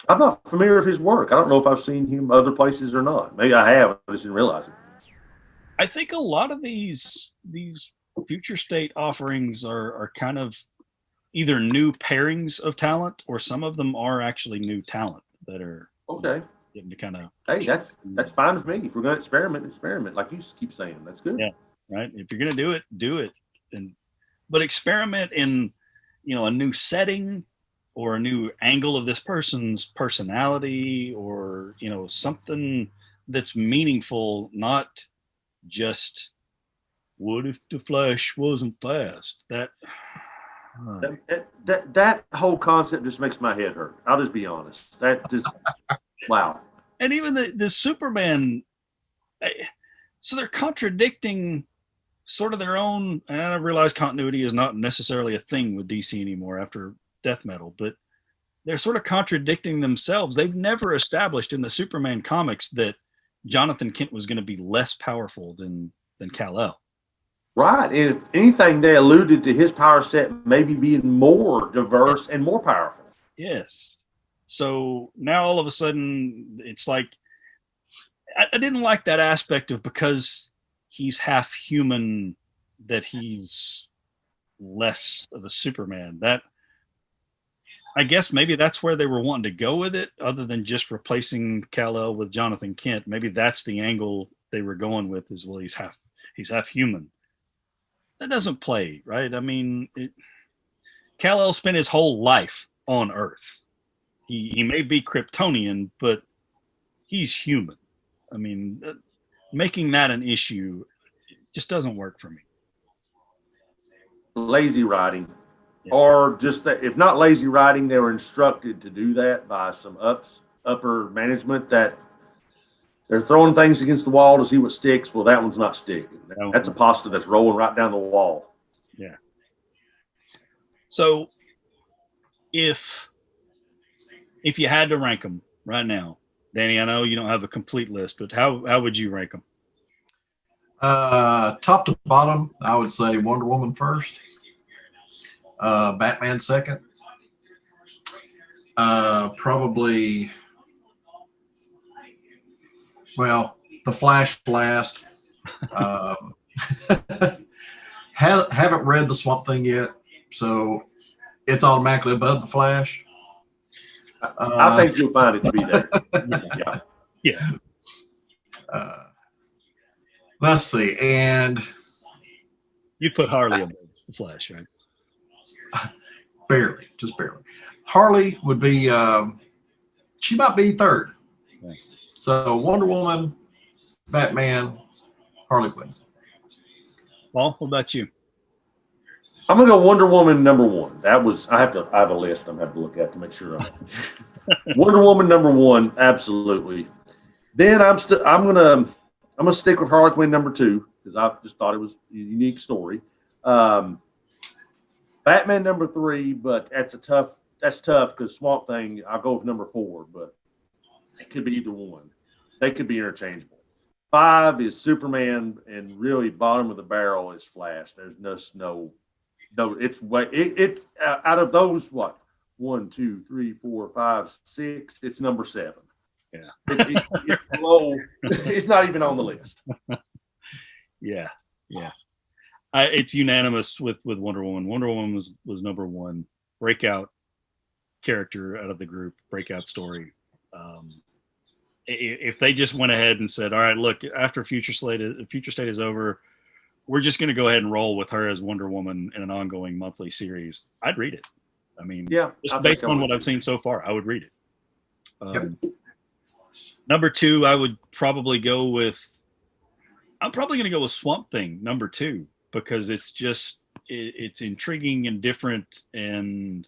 I'm not familiar with his work. I don't know if I've seen him other places or not. Maybe I have. I just didn't realize it. I think a lot of these future state offerings are kind of either new pairings of talent, or some of them are actually new talent that are Okay. getting to kind of. Hey, that's fine with me. If we're going to experiment, like you keep saying. That's good. Yeah. Right. If you're going to do it, do it. But experiment in, a new setting or a new angle of this person's personality, or, something that's meaningful, not just what if the Flash wasn't fast? That whole concept just makes my head hurt. I'll just be honest. That just wow. And even the Superman, so they're contradicting sort of their own. And I realize continuity is not necessarily a thing with DC anymore after Death Metal, but they're sort of contradicting themselves. They've never established in the Superman comics that Jonathan Kent was going to be less powerful than Kal-El. Right. And if anything, they alluded to his power set maybe being more diverse and more powerful. Yes. So now all of a sudden it's like, I didn't like that aspect of, because he's half human, that he's less of a Superman. That, I guess maybe that's where they were wanting to go with it, other than just replacing Kal-El with Jonathan Kent. Maybe that's the angle they were going with, is, well, he's half human. That doesn't play, right? I mean, Kal-El spent his whole life on Earth. He may be Kryptonian, but he's human. I mean, making that an issue just doesn't work for me. Lazy writing. Yeah. Or just that, if not lazy writing, they were instructed to do that by some upper management, that they're throwing things against the wall to see what sticks. Well, that one's not sticking. That's a pasta that's rolling right down the wall. Yeah. So if you had to rank them right now, Danny, I know you don't have a complete list, but how would you rank them? Top to bottom, I would say Wonder Woman first, Batman second, probably, well, the Flash last. Haven't read the Swamp Thing yet, so it's automatically above the Flash. I think you'll find it to be there. Yeah. Let's see, and you'd put Harley above the Flash, right? Barely, just barely. Harley would be, she might be third. Thanks. So Wonder Woman, Batman, Harley Quinn. Paul, what about you? I'm gonna go Wonder Woman number one. I have a list I'm gonna have to look at to make sure. Wonder Woman number one, absolutely. Then I'm gonna stick with Harley Quinn number two, because I just thought it was a unique story. Batman number three, but that's tough because Swamp Thing, I'll go with number four, but it could be either one. They could be interchangeable. 5 is Superman, and really bottom of the barrel is Flash. There's no. It's out of those, what, 1, 2, 3, 4, 5, 6. It's number 7. Yeah, it's low. It's not even on the list. Yeah. It's unanimous with Wonder Woman. Wonder Woman was number one, breakout character out of the group, breakout story. If they just went ahead and said, all right, look, after Future State is over, we're just going to go ahead and roll with her as Wonder Woman in an ongoing monthly series, I'd read it. I mean, just based on what I've seen so far, I would read it. Number 2, I would probably go with, I'm probably going to go with Swamp Thing, number 2, because it's just, it's intriguing and different. And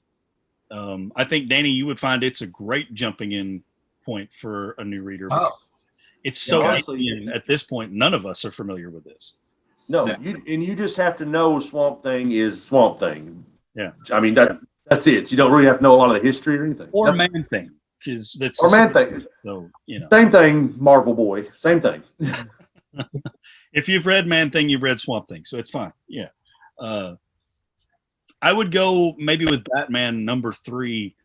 I think, Danny, you would find it's a great jumping in point for a new reader. It's so alien at this point, none of us are familiar with this. No, you just have to know Swamp Thing is Swamp Thing. Yeah. I mean, that's it. You don't really have to know a lot of the history or anything. Or Man Thing. That's or Man Thing. So, Same thing, Marvel Boy. Same thing. If you've read Man Thing, you've read Swamp Thing. So it's fine. Yeah. I would go maybe with Batman #3,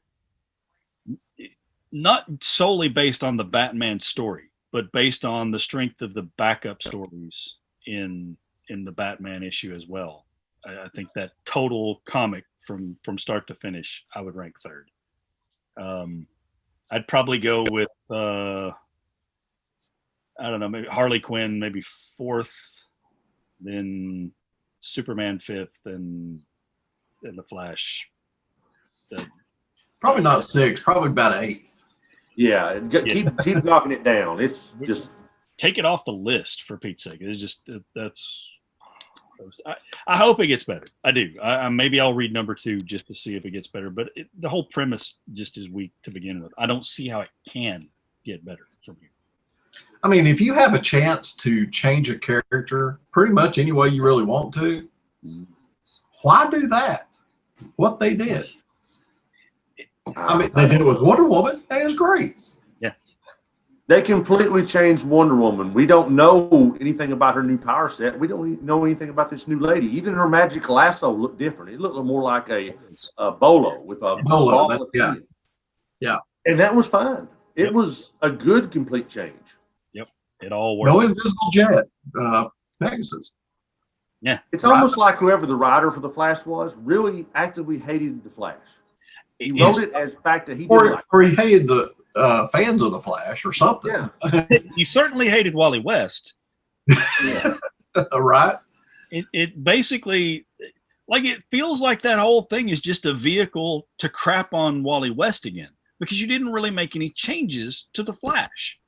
not solely based on the Batman story, but based on the strength of the backup stories in the Batman issue as well. I think that total comic from start to finish, I would rank third. I'd probably go with I don't know, maybe Harley Quinn, maybe fourth, then Superman fifth, and the Flash. Probably not sixth, probably about eighth. Yeah, keep knocking it down. It's just take it off the list for Pete's sake. It's just that's. I hope it gets better. I do. Maybe I'll read #2 just to see if it gets better. But the whole premise just is weak to begin with. I don't see how it can get better from here. I mean, if you have a chance to change a character pretty much any way you really want to, why do that? What they did. I mean, they did it with Wonder Woman, and it's great. Yeah. They completely changed Wonder Woman. We don't know anything about her new power set. We don't know anything about this new lady. Even her magic lasso looked different. It looked more like a bolo with a ball. Yeah. And that was fine. It was a good complete change. Yep. It all worked. No invisible jet, Pegasus. Yeah. It's almost like whoever the writer for the Flash was really actively hated the Flash. He wrote it as fact that he didn't or he hated the fans of the Flash or something. Yeah. He certainly hated Wally West. Yeah. Right? It basically, like, it feels like that whole thing is just a vehicle to crap on Wally West again, because you didn't really make any changes to the Flash.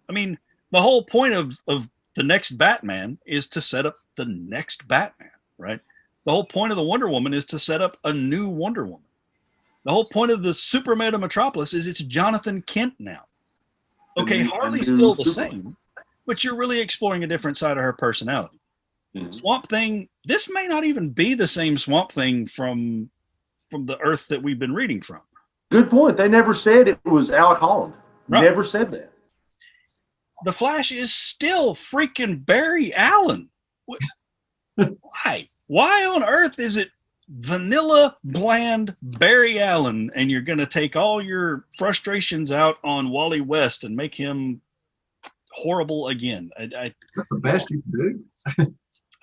I mean, the whole point of the next Batman is to set up the next Batman, right? The whole point of the Wonder Woman is to set up a new Wonder Woman. The whole point of the Superman of Metropolis is it's Jonathan Kent now. Okay, Harley's still the same, but you're really exploring a different side of her personality. Mm-hmm. Swamp Thing, this may not even be the same Swamp Thing from the Earth that we've been reading from. Good point. They never said it was Alec Holland. Right. Never said that. The Flash is still freaking Barry Allen. Why? Why on earth is it vanilla, bland Barry Allen, and you're going to take all your frustrations out on Wally West and make him horrible again? That's the best you can do.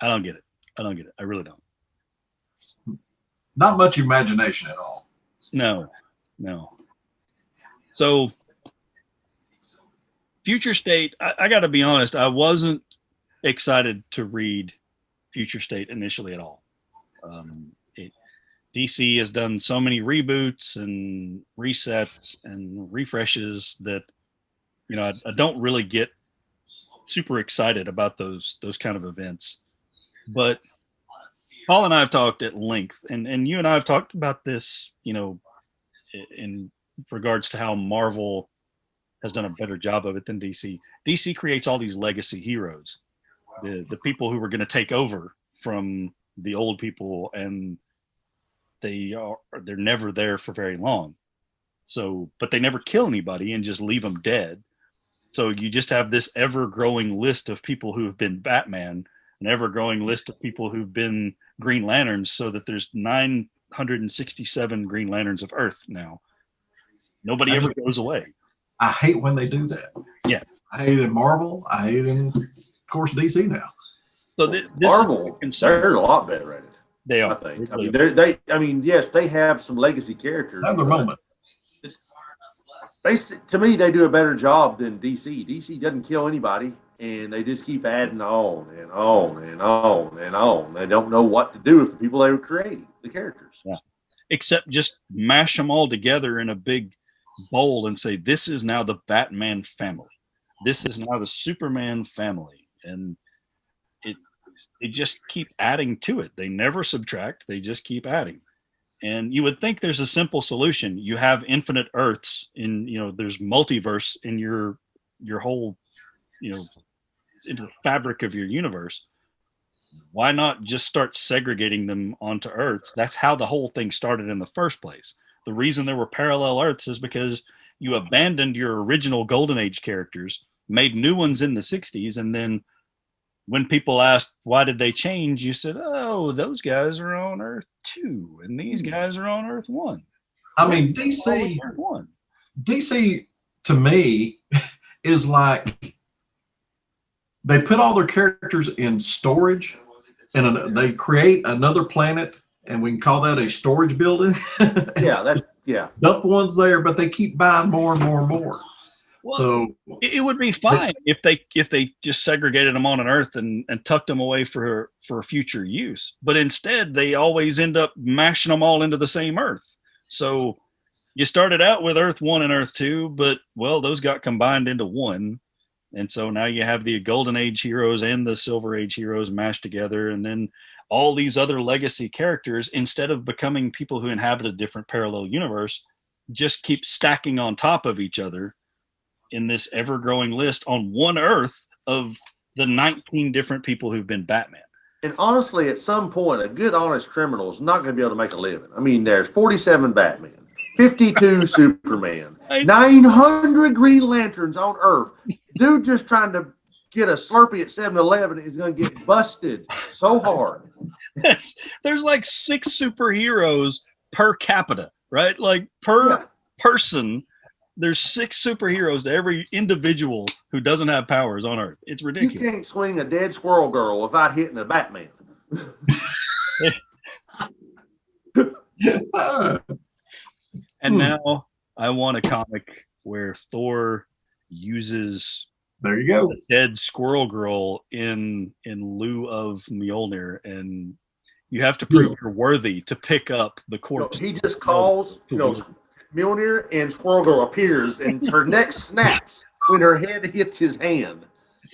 I don't get it. I really don't. Not much imagination at all. No. So, Future State, I got to be honest, I wasn't excited to read Future State initially at all. DC has done so many reboots and resets and refreshes that, I don't really get super excited about those kind of events. But Paul and I have talked at length, and you and I have talked about this, in regards to how Marvel has done a better job of it than DC. DC creates all these legacy heroes, the people who were going to take over from the old people, and they're never there for very long. So, but they never kill anybody and just leave them dead. So you just have this ever-growing list of people who have been Batman, an ever-growing list of people who've been Green Lanterns, so that there's 967 Green Lanterns of Earth now. Nobody ever goes away. I hate when they do that. Yeah. I hate it in Marvel. I hate it in, of course, DC now. So this Marvel, they're a lot better at it. They are. I mean, yes, they have some legacy characters. Another moment. To me, they do a better job than DC. DC doesn't kill anybody, and they just keep adding on and on and on and on. They don't know what to do with the people they were creating, the characters. Yeah. Except just mash them all together in a big bowl and say, this is now the Batman family. This is now the Superman family. And they just keep adding to it. They never subtract. They just keep adding. And you would think there's a simple solution. You have infinite Earths there's multiverse in your whole, into the fabric of your universe. Why not just start segregating them onto Earths? That's how the whole thing started in the first place. The reason there were parallel Earths is because you abandoned your original Golden Age characters, made new ones in the 60s, and then when people asked why did they change, you said, "Oh, those guys are on Earth 2, and these guys are on Earth 1." I mean, Earth 1. DC to me is like they put all their characters in storage, and they create another planet, and we can call that a storage building. Yeah. Dump ones there, but they keep buying more and more and more. Well, So it would be fine if they just segregated them on an Earth and tucked them away for future use. But instead, they always end up mashing them all into the same Earth. So you started out with Earth 1 and Earth 2, but well, those got combined into one. And so now you have the Golden Age heroes and the Silver Age heroes mashed together. And then all these other legacy characters, instead of becoming people who inhabit a different parallel universe, just keep stacking on top of each other in this ever-growing list on one Earth of the 19 different people who've been Batman. And honestly, at some point, a good, honest criminal is not going to be able to make a living. I mean, there's 47 Batman, 52 Superman, 900 Green Lanterns on Earth. Dude just trying to get a Slurpee at 7-Eleven is going to get busted so hard. There's like 6 superheroes per capita, right? Like per person, there's 6 superheroes to every individual who doesn't have powers on Earth. It's ridiculous. You can't swing a dead squirrel girl without hitting a Batman. And now I want a comic where Thor uses there you go, a dead squirrel girl in lieu of Mjolnir, and you have to prove you're worthy to pick up the corpse. He just calls, Mjolnir, and Squirrel Girl appears, and her neck snaps when her head hits his hand.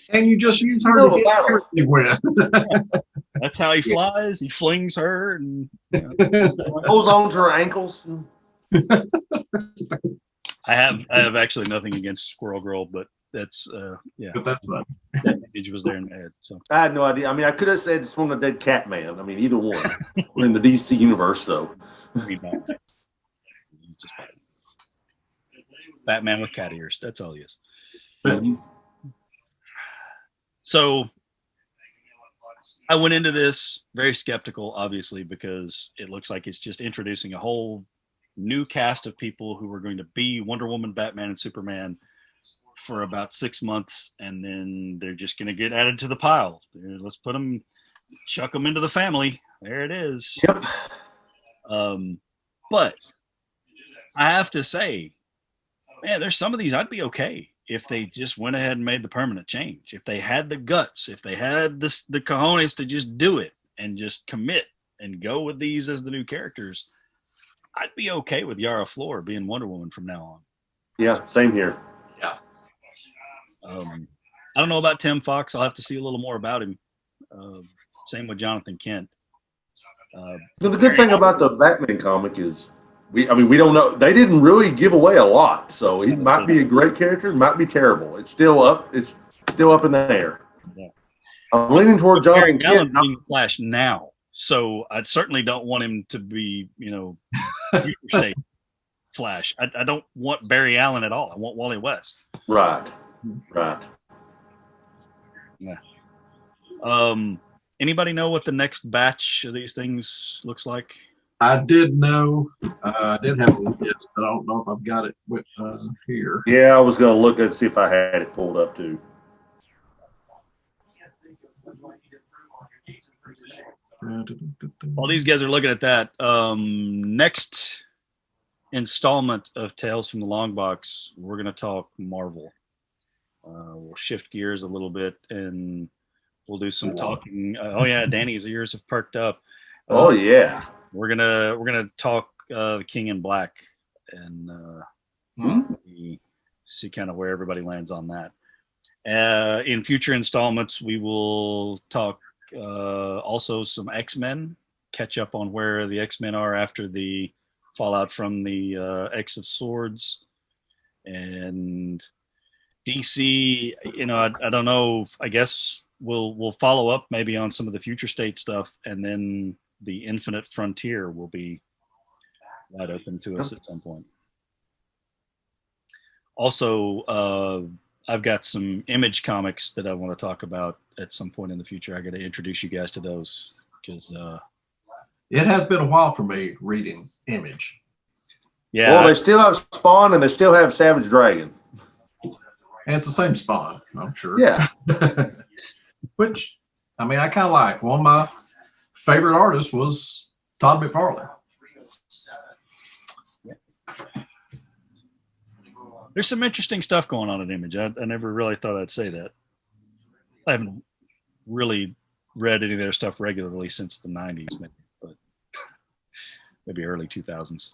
And you just use her to get with. That's how he flies. He flings her and goes on to her ankles. I have actually nothing against Squirrel Girl, but that's But that's right. That image was there in my head. So I had no idea. I mean, I could have said swung a dead cat man. I mean, either one. We're in the DC universe, so. Just Batman with cat ears. That's all he is. So I went into this very skeptical, obviously, because it looks like it's just introducing a whole new cast of people who are going to be Wonder Woman, Batman, and Superman for about 6 months, and then they're just going to get added to the pile. Let's put them, chuck them into the family. There it is. Yep. But I have to say, man, there's some of these I'd be okay if they just went ahead and made the permanent change. If they had the guts, if they had the cojones to just do it and just commit and go with these as the new characters, I'd be okay with Yara Flor being Wonder Woman from now on. Yeah, same here. Yeah. I don't know about Tim Fox. I'll have to see a little more about him. Same with Jonathan Kent. The good thing about the Batman comic is we don't know. They didn't really give away a lot, so he might be a great character, might be terrible. It's still up in the air. Yeah. I'm leaning toward Jonathan Kent. Being Flash now, so I certainly don't want him to be, future state Flash. I don't want Barry Allen at all. I want Wally West. Right. Yeah. Anybody know what the next batch of these things looks like? I did know. I did have a list, but I don't know if I've got it with here. Yeah, I was going to look and see if I had it pulled up too. While these guys are looking at that, next installment of Tales from the Longbox, we're going to talk Marvel. We'll shift gears a little bit and we'll do some talking. Danny's ears have perked up. Yeah. We're gonna talk the King in Black and see kind of where everybody lands on that. In future installments, we will talk also some X-Men, catch up on where the X-Men are after the fallout from the X of Swords, and DC. I don't know. I guess we'll follow up maybe on some of the future state stuff, and then the Infinite Frontier will be wide open to us at some point. Also, I've got some Image comics that I want to talk about at some point in the future. I got to introduce you guys to those because It has been a while for me reading Image. yeah, Well, they still have Spawn and they still have Savage Dragon. And it's the same Spawn, I'm sure. Yeah. Which, I mean, I kind of like. One of my favorite artists was Todd McFarlane. there's some interesting stuff going on at Image. I never really thought I'd say that. I haven't really read any of their stuff regularly since the 90s, maybe, but maybe early 2000s.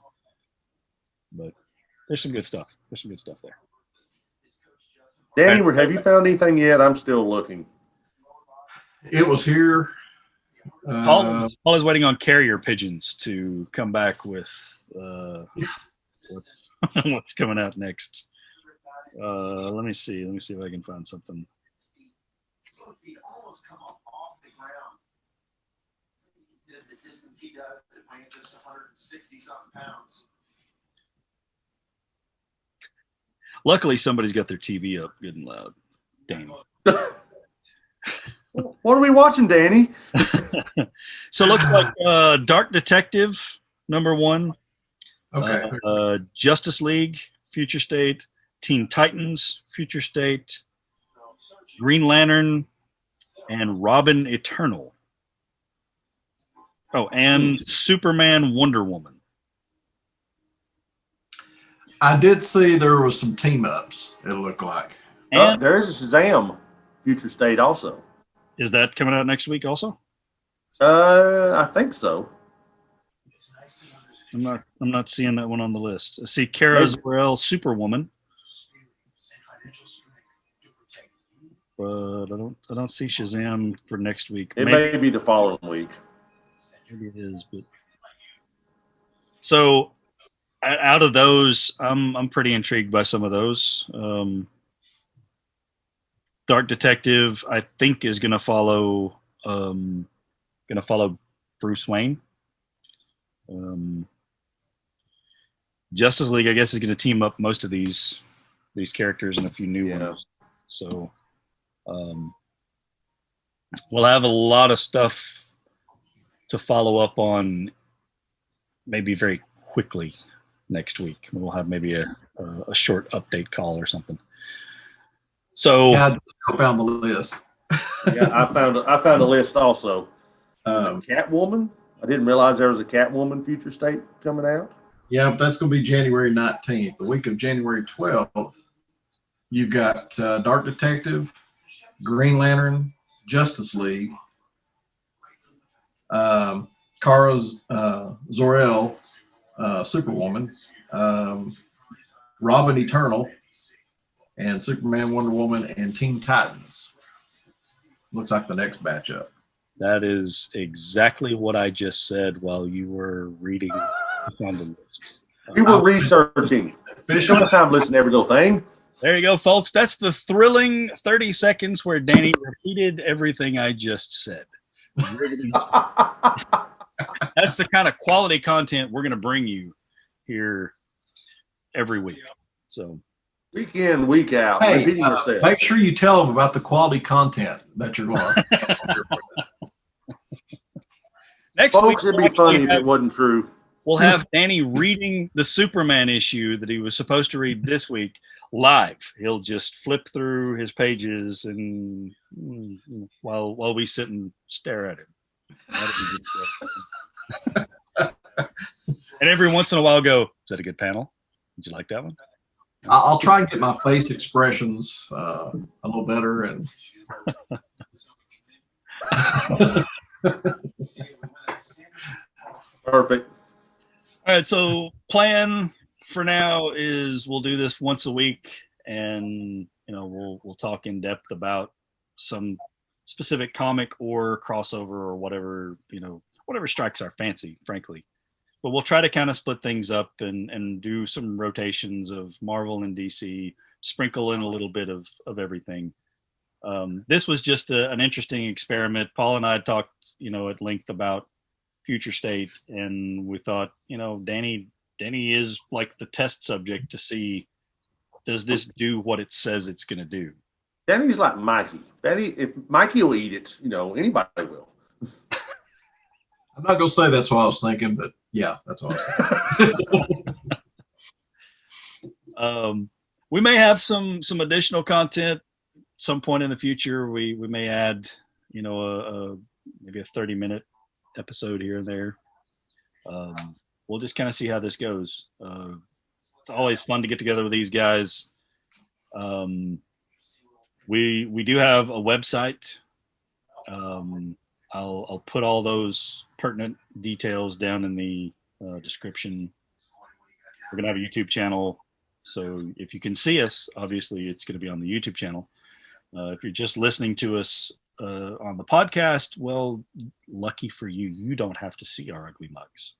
But there's some good stuff. There's some good stuff there. Danny, have you found anything yet? I'm still looking. It was here. Paul is waiting on carrier pigeons to come back with what's coming out next. Let me see. Let me see if I can find something. Luckily, somebody's got their TV up good and loud. Damn. What are we watching, Danny? So it looks like Dark Detective, #1. Okay. Justice League, Future State. Teen Titans, Future State. Green Lantern, and Robin Eternal. Oh, and Superman, Wonder Woman. I did see there was some team ups, it looked like. And There is a Shazam Future State also. is that coming out next week also? I think so. I'm not seeing that one on the list. I see Kara Zor-El, Superwoman. But I don't see Shazam for next week. It may be the following week. Maybe it is, but so out of those, I'm pretty intrigued by some of those. Dark Detective, I think, is going to follow Bruce Wayne. Justice League, I guess, is going to team up most of these characters and a few new ones. So we'll have a lot of stuff to follow up on, maybe very quickly next week. We'll have maybe a short update call or something. So Yeah, I found the list. Yeah, I found a list also. Um, Catwoman. I didn't realize there was a Catwoman Future State coming out. Yeah, but that's going to be January 19th. The week of January 12th, you've got Dark Detective, Green Lantern, Justice League, Kara Zor-El, Superwoman, Robin Eternal, and Superman, Wonder Woman, and Teen Titans. Looks like the next batch up. that is exactly what I just said while you were reading on the list. We were researching. Short time listening to every little thing. There you go, folks. That's the thrilling 30 seconds where Danny repeated everything I just said. That's the kind of quality content we're going to bring you here every week. So Week in, week out. Hey, Repeating yourself. make sure you tell them about the quality content that you're going to. next Folks, week, it'd be funny if it wasn't true. we'll have Danny reading the Superman issue that he was supposed to read this week live. He'll just flip through his pages and while we sit and stare at him. And every once in a while go, is that a good panel? Did you like that one? I'll try and get my face expressions a little better. And Perfect. All right, so plan for now is we'll do this once a week, and we'll talk in depth about some specific comic or crossover or whatever strikes our fancy, frankly. But we'll try to kind of split things up and do some rotations of Marvel and DC, sprinkle in a little bit of everything. This was just an interesting experiment. Paul and I had talked, at length about Future State, and we thought, Danny is like the test subject to see, does this do what it says it's going to do? Danny's like Mikey. Danny, if Mikey will eat it, anybody will. I'm not gonna say that's what I was thinking, but yeah, that's what I was thinking. We may have some additional content some point in the future. We may add, maybe a 30-minute episode here and there. We'll just kind of see how this goes. It's always fun to get together with these guys. We do have a website. I'll put all those pertinent details down in the description. We're gonna have a YouTube channel, so if you can see us, obviously it's going to be on the YouTube channel. If you're just listening to us on the podcast, well, lucky for you, you don't have to see our ugly mugs.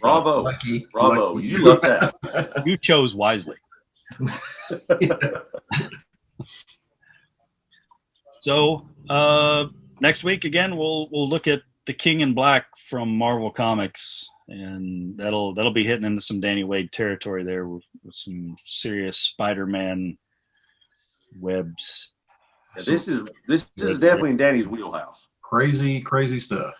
Bravo. Bravo. Lucky. You love that. You chose wisely. Yes. So next week again, we'll look at the King in Black from Marvel Comics, and that'll be hitting into some Danny Wade territory there with some serious Spider-Man webs. Yeah, this is definitely in Danny's wheelhouse. Crazy stuff.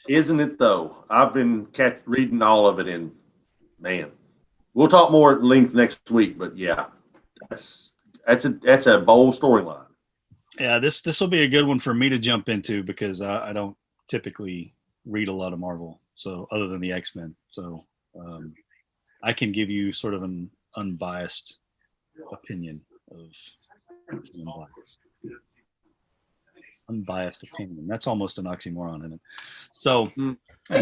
Isn't it though? I've been reading all of it, and man, we'll talk more at length next week. But yeah, that's a bold storyline. Yeah, this will be a good one for me to jump into because I don't typically read a lot of Marvel, so other than the X-Men. So I can give you sort of an unbiased opinion of unbiased opinion. That's almost an oxymoron, isn't it? So And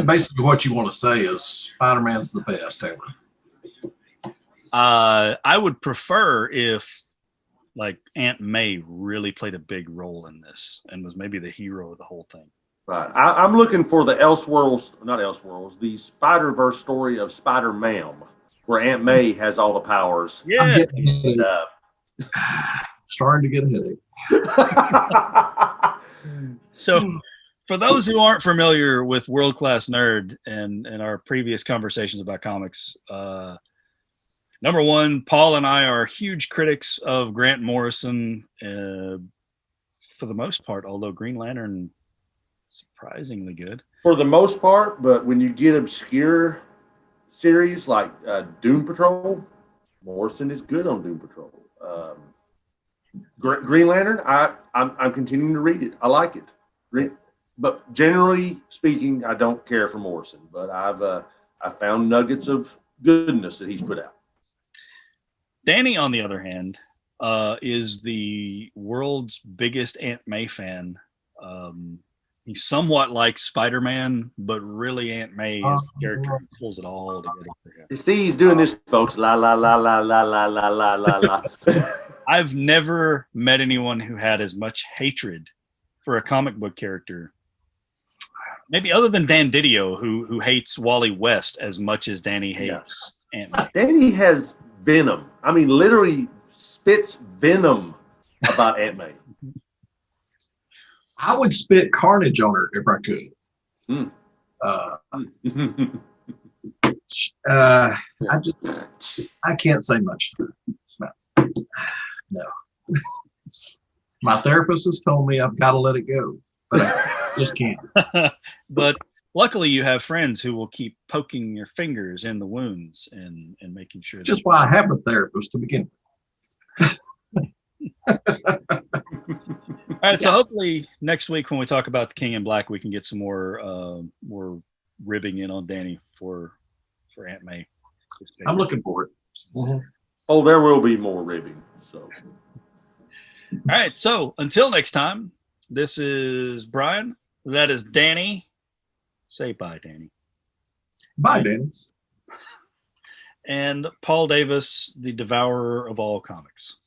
basically what you want to say is Spider-Man's the best ever. I would prefer if like Aunt May really played a big role in this and was maybe the hero of the whole thing. Right. I'm looking for the the Spider-Verse story of Spider-Man, where Aunt May has all the powers. Yeah. And, Starting to get a headache. So for those who aren't familiar with World Class Nerd and our previous conversations about comics, number one, Paul and I are huge critics of Grant Morrison for the most part, although Green Lantern surprisingly good. for the most part, but when you get obscure series like Doom Patrol, Morrison is good on Doom Patrol. Green Lantern, I'm continuing to read it. I like it. But generally speaking, I don't care for Morrison. But I found nuggets of goodness that he's put out. Danny, on the other hand, is the world's biggest Aunt May fan. He's somewhat like Spider-Man, but really Aunt May is the character who pulls it all together for him. You see, he's doing this, folks. La la la la la la la la la la. I've never met anyone who had as much hatred for a comic book character, maybe other than Dan Didio, who hates Wally West as much as Danny hates Aunt May. Danny has venom. I mean, literally spits venom about Aunt May. I would spit carnage on her if I could. I can't say much. No. My therapist has told me I've got to let it go, but I just can't. But luckily, you have friends who will keep poking your fingers in the wounds and making sure. Just why I have a therapist to begin with. All right, so hopefully next week when we talk about the King in Black, we can get some more ribbing in on Danny for Aunt May. I'm looking for it. Mm-hmm. Oh, there will be more ribbing. So, all right. So until next time, this is Brian. That is Danny. Say bye, Danny. Bye, Dennis. And Paul Davis, the devourer of all comics.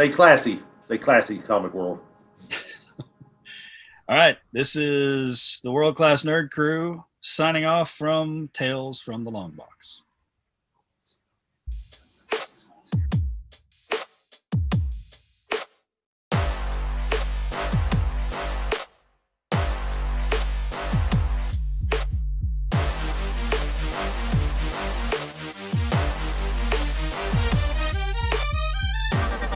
stay classy. Stay classy, comic world. All right. This is the World Class Nerd Crew signing off from Tales from the Longbox.